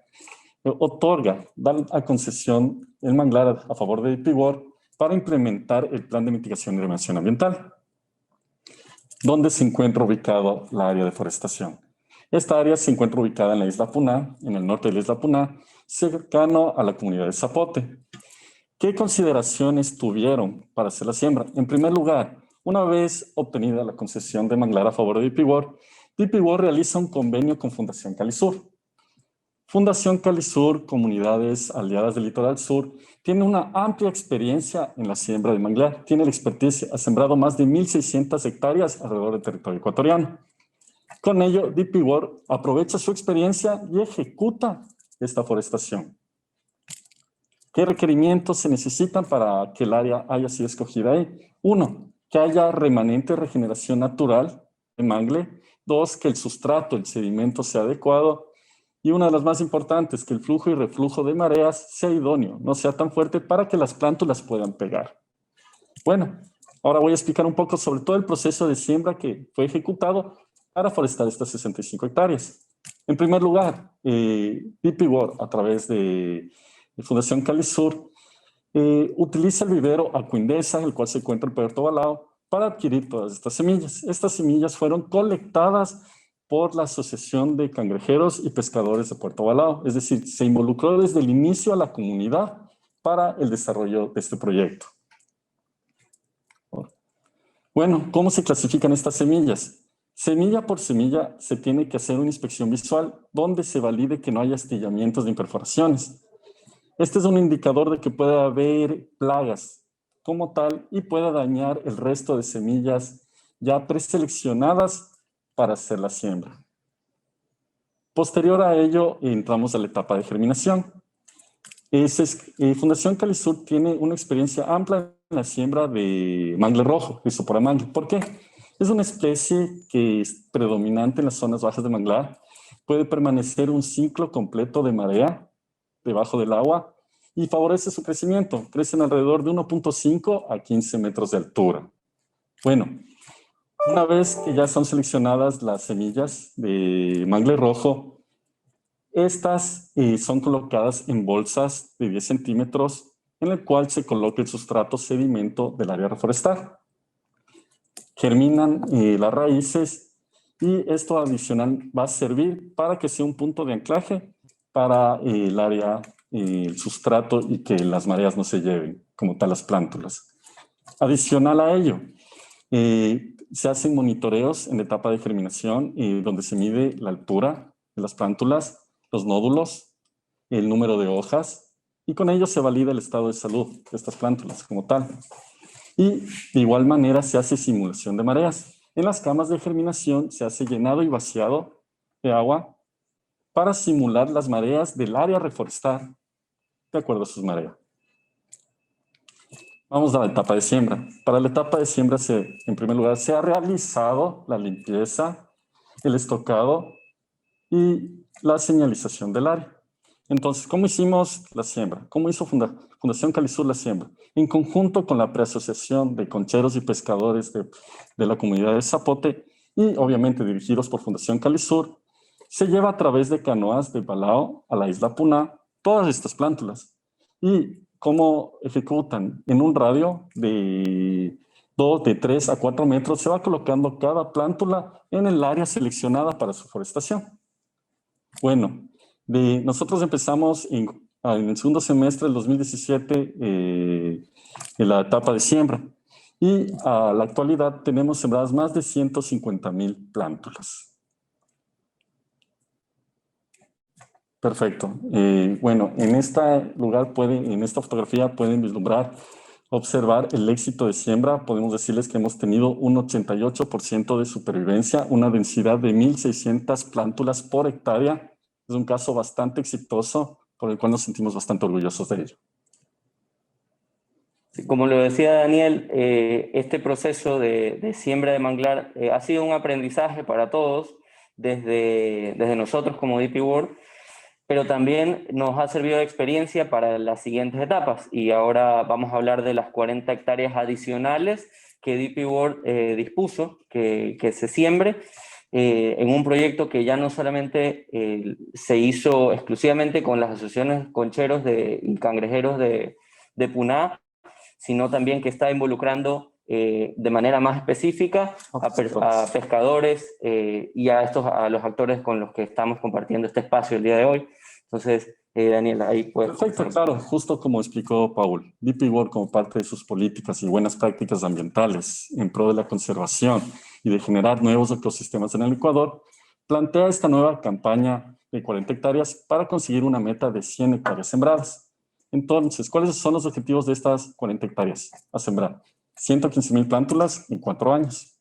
da a concesión el manglar a favor de DP World para implementar el Plan de Mitigación y Remediación Ambiental, donde se encuentra ubicado la área de forestación. Esta área se encuentra ubicada en la isla Puná, en el norte de la isla Puná, cercano a la comunidad de Zapote. ¿Qué consideraciones tuvieron para hacer la siembra? En primer lugar, una vez obtenida la concesión de manglar a favor de DP World realiza un convenio con Fundación Calisur. Fundación Calisur, Comunidades Aliadas del Litoral Sur, tiene una amplia experiencia en la siembra de manglar. Tiene la expertise, ha sembrado más de 1.600 hectáreas alrededor del territorio ecuatoriano. Con ello, DP World aprovecha su experiencia y ejecuta esta forestación. ¿Qué requerimientos se necesitan para que el área haya sido escogida ahí? 1, que haya remanente de regeneración natural de mangle. 2, que el sustrato, el sedimento sea adecuado. Y una de las más importantes, que el flujo y reflujo de mareas sea idóneo, no sea tan fuerte para que las plántulas puedan pegar. Bueno, ahora voy a explicar un poco sobre todo el proceso de siembra que fue ejecutado para forestar estas 65 hectáreas. En primer lugar, DP World, a través de Fundación Calisur, utiliza el vivero Acuindesa, el cual se encuentra en Puerto Balao, para adquirir todas estas semillas. Estas semillas fueron colectadas por la Asociación de Cangrejeros y Pescadores de Puerto Balao. Es decir, se involucró desde el inicio a la comunidad para el desarrollo de este proyecto. Bueno, ¿cómo se clasifican estas semillas? Semilla por semilla se tiene que hacer una inspección visual donde se valide que no haya astillamientos ni perforaciones. Este es un indicador de que puede haber plagas como tal y pueda dañar el resto de semillas ya preseleccionadas para hacer la siembra. Posterior a ello, entramos a la etapa de germinación. Fundación Calisur tiene una experiencia amplia en la siembra de mangle rojo, Rhizopora mangle. ¿Por qué? Es una especie que es predominante en las zonas bajas de manglar. Puede permanecer un ciclo completo de marea debajo del agua y favorece su crecimiento. Crecen alrededor de 1.5 a 15 metros de altura. Bueno, una vez que ya son seleccionadas las semillas de mangle rojo, estas son colocadas en bolsas de 10 centímetros en el cual se coloca el sustrato sedimento del área reforestal. Germinan las raíces y esto adicional va a servir para que sea un punto de anclaje para el área, el sustrato y que las mareas no se lleven como tal las plántulas. Adicional a ello, se hacen monitoreos en la etapa de germinación donde se mide la altura de las plántulas, los nódulos, el número de hojas y con ello se valida el estado de salud de estas plántulas como tal. Y de igual manera se hace simulación de mareas. En las camas de germinación se hace llenado y vaciado de agua para simular las mareas del área reforestal de acuerdo a sus mareas. Vamos a la etapa de siembra. Para la etapa de siembra, en primer lugar, se ha realizado la limpieza, el estocado y la señalización del área. Entonces, ¿cómo hicimos la siembra? ¿Cómo hizo Fundación Calisur la siembra? En conjunto con la preasociación de concheros y pescadores de la comunidad de Zapote y obviamente dirigidos por Fundación Calisur, se lleva a través de canoas de Balao a la isla Puná todas estas plántulas. ¿Y cómo ejecutan? En un radio de 3 a 4 metros se va colocando cada plántula en el área seleccionada para su forestación. Bueno, nosotros empezamos en el segundo semestre del 2017 en la etapa de siembra y a la actualidad tenemos sembradas más de 150,000 plántulas. Perfecto. Bueno, en este lugar en esta fotografía pueden vislumbrar, observar el éxito de siembra. Podemos decirles que hemos tenido un 88% de supervivencia, una densidad de 1,600 plántulas por hectárea. Es un caso bastante exitoso, por el cual nos sentimos bastante orgullosos de ello.
Como lo decía Daniel, este proceso de siembra de manglar ha sido un aprendizaje para todos, desde nosotros como DP World, pero también nos ha servido de experiencia para las siguientes etapas. Y ahora vamos a hablar de las 40 hectáreas adicionales que DP World dispuso que se siembre en un proyecto que ya no solamente se hizo exclusivamente con las asociaciones concheros y cangrejeros de Puná, sino también que está involucrando de manera más específica a pescadores y a los actores con los que estamos compartiendo este espacio el día de hoy. Entonces, Daniel, ahí puedes...
Perfecto, claro, justo como explicó Paul, DP World, como parte de sus políticas y buenas prácticas ambientales en pro de la conservación y de generar nuevos ecosistemas en el Ecuador, plantea esta nueva campaña de 40 hectáreas para conseguir una meta de 100 hectáreas sembradas. Entonces, ¿cuáles son los objetivos de estas 40 hectáreas a sembrar? 115,000 plántulas en 4 años.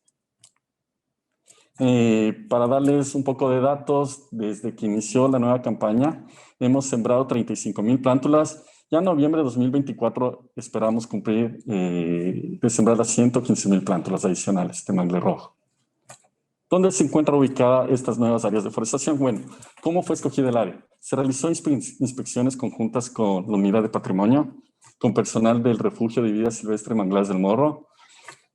Para darles un poco de datos, desde que inició la nueva campaña, hemos sembrado 35,000 plántulas. Ya en noviembre de 2024 esperamos cumplir de sembrar las 115,000 plántulas adicionales de mangle rojo. ¿Dónde se encuentra ubicada estas nuevas áreas de forestación? Bueno, ¿cómo fue escogida el área? Se realizó inspecciones conjuntas con la Unidad de Patrimonio, con personal del Refugio de Vida Silvestre Manglares del Morro,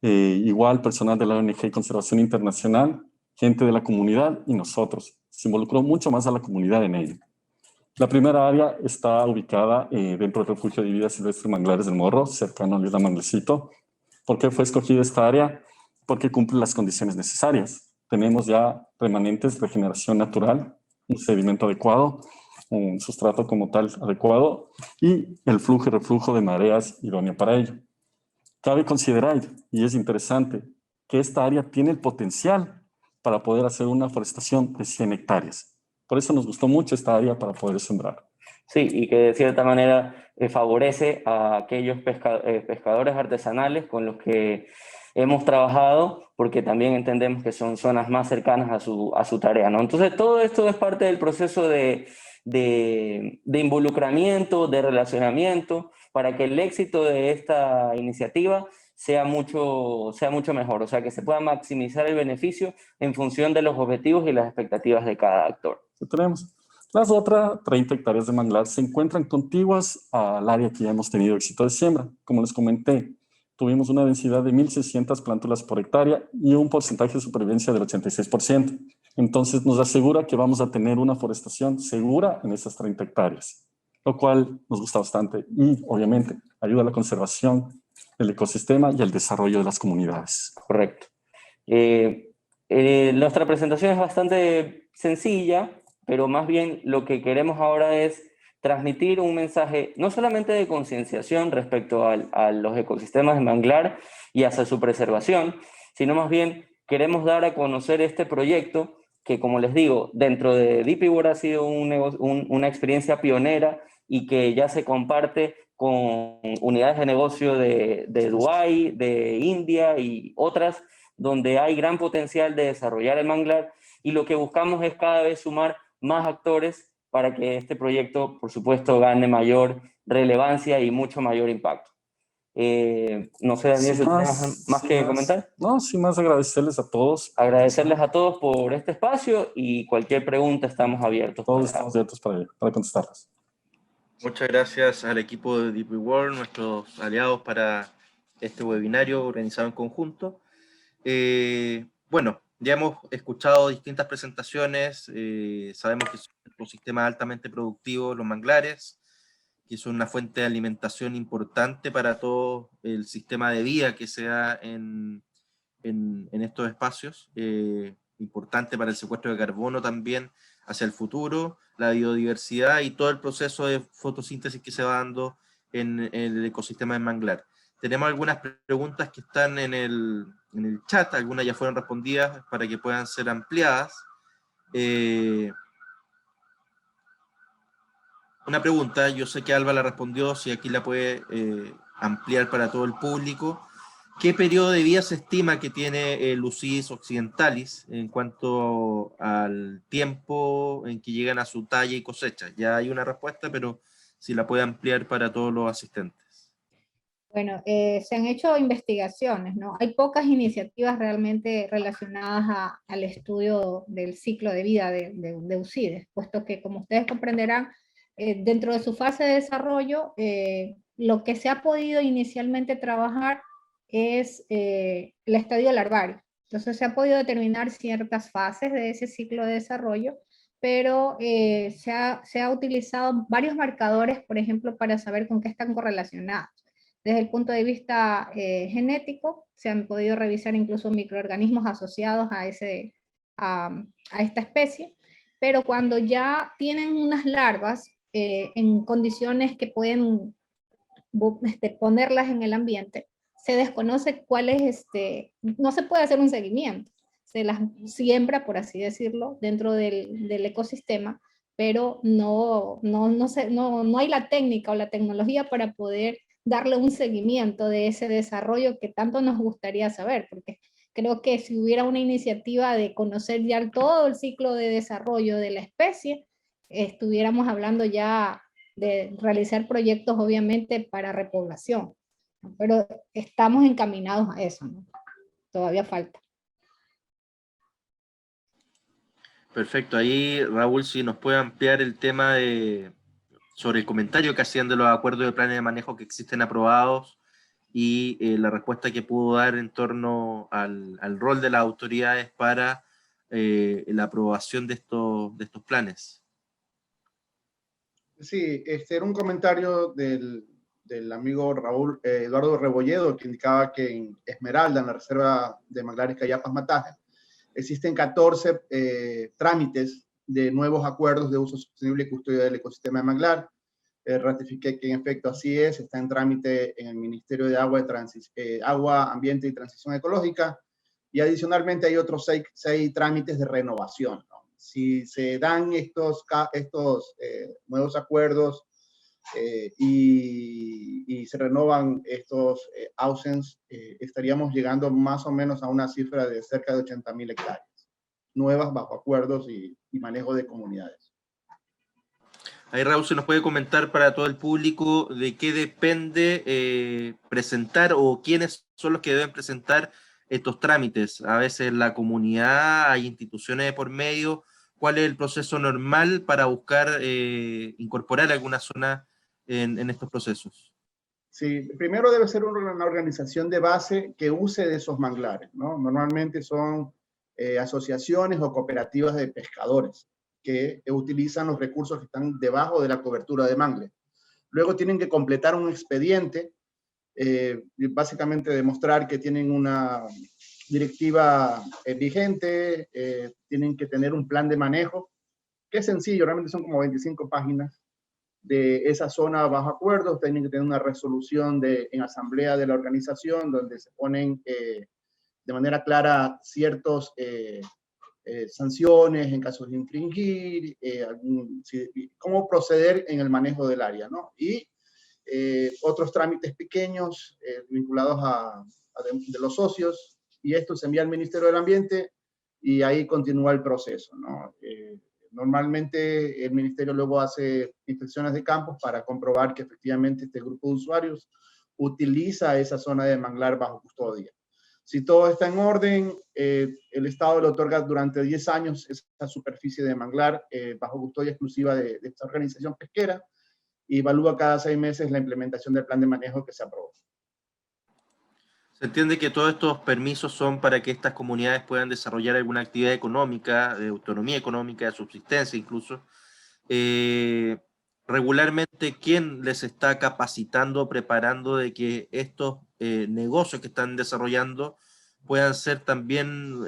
igual personal de la ONG Conservación Internacional, gente de la comunidad y nosotros. Se involucró mucho más a la comunidad en ello. La primera área está ubicada dentro del Refugio de Vida Silvestre Manglares del Morro, cercano a la isla Manglecito. ¿Por qué fue escogida esta área? Porque cumple las condiciones necesarias. Tenemos ya remanentes de regeneración natural, un sedimento adecuado, un sustrato como tal adecuado y el flujo y reflujo de mareas idóneo para ello. Cabe considerar, y es interesante, que esta área tiene el potencial para poder hacer una forestación de 100 hectáreas. Por eso nos gustó mucho esta área para poder sembrar.
Sí, y que de cierta manera favorece a aquellos pescadores artesanales con los que hemos trabajado, porque también entendemos que son zonas más cercanas a su tarea, ¿no? Entonces, todo esto es parte del proceso de involucramiento, de relacionamiento, para que el éxito de esta iniciativa sea mucho mejor, o sea, que se pueda maximizar el beneficio en función de los objetivos y las expectativas de cada actor.
Que tenemos. Las otras 30 hectáreas de manglar se encuentran contiguas al área que ya hemos tenido éxito de siembra. Como les comenté, tuvimos una densidad de 1.600 plántulas por hectárea y un porcentaje de supervivencia del 86%. Entonces nos asegura que vamos a tener una forestación segura en esas 30 hectáreas, lo cual nos gusta bastante y obviamente ayuda a la conservación del ecosistema y al desarrollo de las comunidades.
Correcto. Nuestra presentación es bastante sencilla, pero más bien lo que queremos ahora es transmitir un mensaje no solamente de concienciación respecto a los ecosistemas de manglar y hacia su preservación, sino más bien queremos dar a conocer este proyecto que, como les digo, dentro de DP World ha sido una experiencia pionera y que ya se comparte con unidades de negocio de Dubái, de India y otras, donde hay gran potencial de desarrollar el manglar, y lo que buscamos es cada vez sumar más actores para que este proyecto, por supuesto, gane mayor relevancia y mucho mayor impacto. No sé, Daniel, si tienes más que comentar.
No, sin más agradecerles a todos.
Agradecerles a todos por este espacio y cualquier pregunta estamos abiertos.
Todos estamos abiertos para contestarlas.
Muchas gracias al equipo de DP World, nuestros aliados para este webinario organizado en conjunto. Bueno, ya hemos escuchado distintas presentaciones, sabemos que son ecosistemas altamente productivos los manglares, que son una fuente de alimentación importante para todo el sistema de vida que se da en estos espacios, importante para el secuestro de carbono también hacia el futuro, la biodiversidad y todo el proceso de fotosíntesis que se va dando en el ecosistema del manglar. Tenemos algunas preguntas que están en el chat, algunas ya fueron respondidas para que puedan ser ampliadas. Una pregunta, yo sé que Alba la respondió, si aquí la puede ampliar para todo el público. ¿Qué periodo de vida se estima que tiene el Lucidis occidentalis en cuanto al tiempo en que llegan a su talla y cosecha? Ya hay una respuesta, pero si la puede ampliar para todos los asistentes.
Bueno, se han hecho investigaciones, ¿no? Hay pocas iniciativas realmente relacionadas al estudio del ciclo de vida de Lucidis, puesto que, como ustedes comprenderán, dentro de su fase de desarrollo, lo que se ha podido inicialmente trabajar es el estadio larvario. Entonces se ha podido determinar ciertas fases de ese ciclo de desarrollo, pero se ha utilizado varios marcadores, por ejemplo, para saber con qué están correlacionados. Desde el punto de vista genético, se han podido revisar incluso microorganismos asociados a esta especie, pero cuando ya tienen unas larvas en condiciones que pueden ponerlas en el ambiente, se desconoce cuál es, no se puede hacer un seguimiento, se las siembra, por así decirlo, dentro del ecosistema, pero no hay la técnica o la tecnología para poder darle un seguimiento de ese desarrollo que tanto nos gustaría saber, porque creo que si hubiera una iniciativa de conocer ya todo el ciclo de desarrollo de la especie, estuviéramos hablando ya de realizar proyectos obviamente para repoblación, ¿no? Pero estamos encaminados a eso, ¿no? Todavía falta.
Perfecto, ahí Raúl, si nos puede ampliar el tema sobre el comentario que hacían de los acuerdos de planes de manejo que existen aprobados y la respuesta que pudo dar en torno al rol de las autoridades para la aprobación de estos planes.
Sí, era un comentario del amigo Raúl Eduardo Rebolledo, que indicaba que en Esmeralda, en la reserva de manglares Cayapas-Mataje, existen 14 trámites de nuevos acuerdos de uso sostenible y custodia del ecosistema de manglar. Ratifiqué que en efecto así es, está en trámite en el Ministerio de Agua, Ambiente y Transición Ecológica, y adicionalmente hay otros 6 trámites de renovación, ¿no? Si se dan estos nuevos acuerdos y se renovan estos AUSENS, estaríamos llegando más o menos a una cifra de cerca de 80.000 hectáreas nuevas bajo acuerdos y manejo de comunidades.
Ahí Raúl se nos puede comentar para todo el público de qué depende presentar o quiénes son los que deben presentar estos trámites. A veces la comunidad, hay instituciones de por medio. ¿Cuál es el proceso normal para buscar incorporar alguna zona en estos procesos?
Sí, primero debe ser una organización de base que use de esos manglares, ¿no? Normalmente son asociaciones o cooperativas de pescadores que utilizan los recursos que están debajo de la cobertura de mangle. Luego tienen que completar un expediente, básicamente demostrar que tienen una directiva vigente, tienen que tener un plan de manejo, que es sencillo, realmente son como 25 páginas de esa zona bajo acuerdos, tienen que tener una resolución en asamblea de la organización donde se ponen de manera clara ciertos sanciones en caso de infringir, cómo proceder en el manejo del área, ¿no? Y otros trámites pequeños vinculados de los socios, y esto se envía al Ministerio del Ambiente y ahí continúa el proceso, ¿no? Normalmente el ministerio luego hace inspecciones de campos para comprobar que efectivamente este grupo de usuarios utiliza esa zona de manglar bajo custodia. Si todo está en orden, el Estado le otorga durante 10 años esa superficie de manglar bajo custodia exclusiva de esta organización pesquera y evalúa cada 6 meses la implementación del plan de manejo que se aprobó.
Se entiende que todos estos permisos son para que estas comunidades puedan desarrollar alguna actividad económica, de autonomía económica, de subsistencia incluso. Regularmente, ¿quién les está capacitando, preparando de que estos negocios que están desarrollando puedan ser también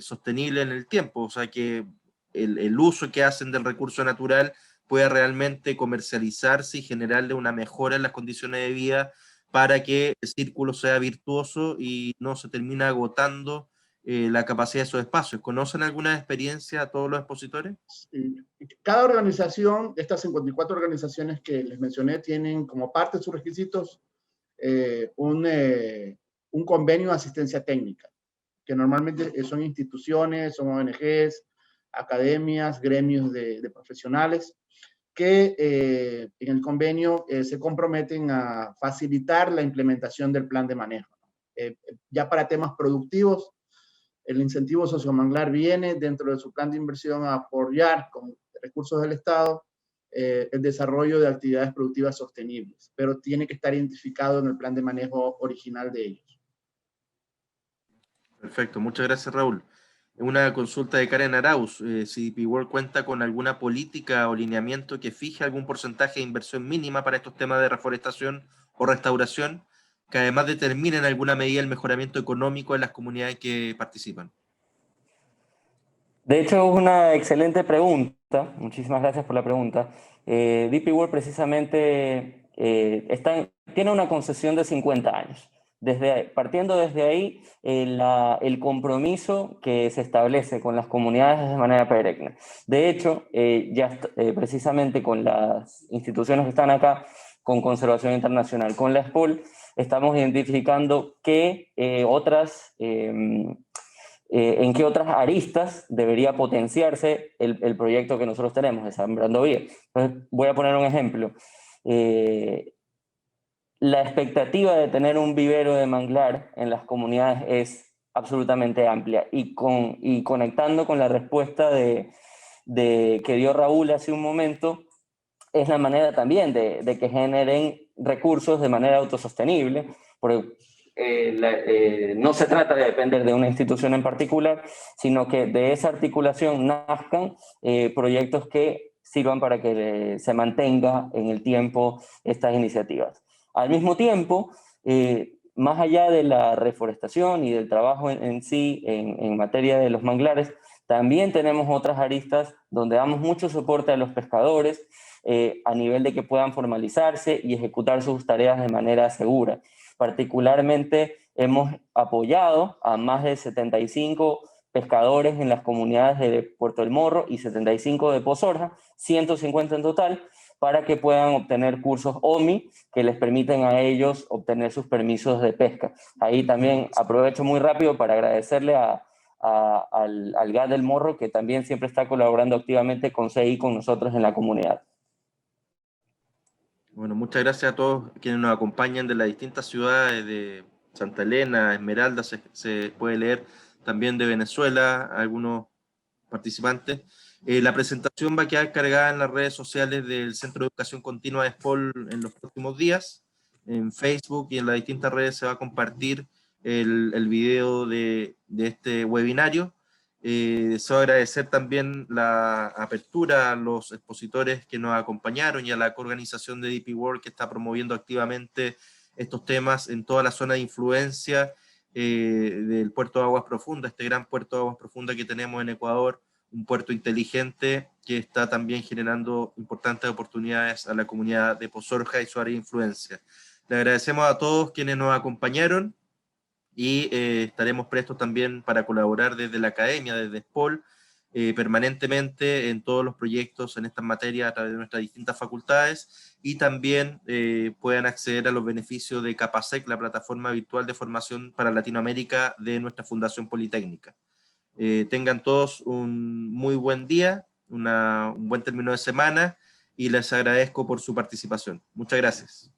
sostenibles en el tiempo? O sea, que el uso que hacen del recurso natural pueda realmente comercializarse y generarle una mejora en las condiciones de vida para que el círculo sea virtuoso y no se termine agotando la capacidad de esos espacios. ¿Conocen alguna experiencia a todos los expositores?
Cada organización, de estas 54 organizaciones que les mencioné, tienen como parte de sus requisitos un convenio de asistencia técnica, que normalmente son instituciones, son ONGs, academias, gremios de profesionales, que en el convenio se comprometen a facilitar la implementación del plan de manejo. Ya para temas productivos, el incentivo sociomanglar viene dentro de su plan de inversión a apoyar con recursos del Estado el desarrollo de actividades productivas sostenibles, pero tiene que estar identificado en el plan de manejo original de ellos.
Perfecto, muchas gracias Raúl. Una consulta de Karen Arauz, si DP World cuenta con alguna política o lineamiento que fije algún porcentaje de inversión mínima para estos temas de reforestación o restauración, que además determine en alguna medida el mejoramiento económico de las comunidades que participan.
De hecho, es una excelente pregunta. Muchísimas gracias por la pregunta. DP World precisamente tiene una concesión de 50 años. Partiendo desde ahí, el compromiso que se establece con las comunidades es de manera perenne. De hecho, precisamente con las instituciones que están acá, con Conservación Internacional, con la SPOL, estamos identificando en qué otras aristas debería potenciarse el proyecto que nosotros tenemos de Sembrando Vida. Entonces, voy a poner un ejemplo. La expectativa de tener un vivero de manglar en las comunidades es absolutamente amplia y conectando con la respuesta que dio Raúl hace un momento, es la manera también de que generen recursos de manera autosostenible, porque no se trata de depender de una institución en particular, sino que de esa articulación nazcan proyectos que sirvan para que se mantenga en el tiempo estas iniciativas. Al mismo tiempo, más allá de la reforestación y del trabajo en sí en materia de los manglares, también tenemos otras aristas donde damos mucho soporte a los pescadores a nivel de que puedan formalizarse y ejecutar sus tareas de manera segura. Particularmente hemos apoyado a más de 75 pescadores en las comunidades de Puerto del Morro y 75 de Pozorja, 150 en total, para que puedan obtener cursos OMI que les permiten a ellos obtener sus permisos de pesca. Ahí también aprovecho muy rápido para agradecerle al GAT del Morro, que también siempre está colaborando activamente con CI con nosotros en la comunidad.
Bueno, muchas gracias a todos quienes nos acompañan de las distintas ciudades de Santa Elena, Esmeralda, se puede leer también de Venezuela, algunos participantes. La presentación va a quedar cargada en las redes sociales del Centro de Educación Continua de SPOL en los próximos días. En Facebook y en las distintas redes se va a compartir el video de este webinario. Deseo agradecer también la apertura a los expositores que nos acompañaron y a la coorganización de DP World, que está promoviendo activamente estos temas en toda la zona de influencia del puerto de Aguas Profundas, este gran puerto de Aguas Profundas que tenemos en Ecuador, un puerto inteligente que está también generando importantes oportunidades a la comunidad de Pozorja y su área de influencia. Le agradecemos a todos quienes nos acompañaron y estaremos prestos también para colaborar desde la academia, desde SPOL, permanentemente en todos los proyectos en estas materias a través de nuestras distintas facultades, y también puedan acceder a los beneficios de Capasec, la plataforma virtual de formación para Latinoamérica de nuestra Fundación Politécnica. Tengan todos un muy buen día, un buen término de semana, y les agradezco por su participación. Muchas gracias.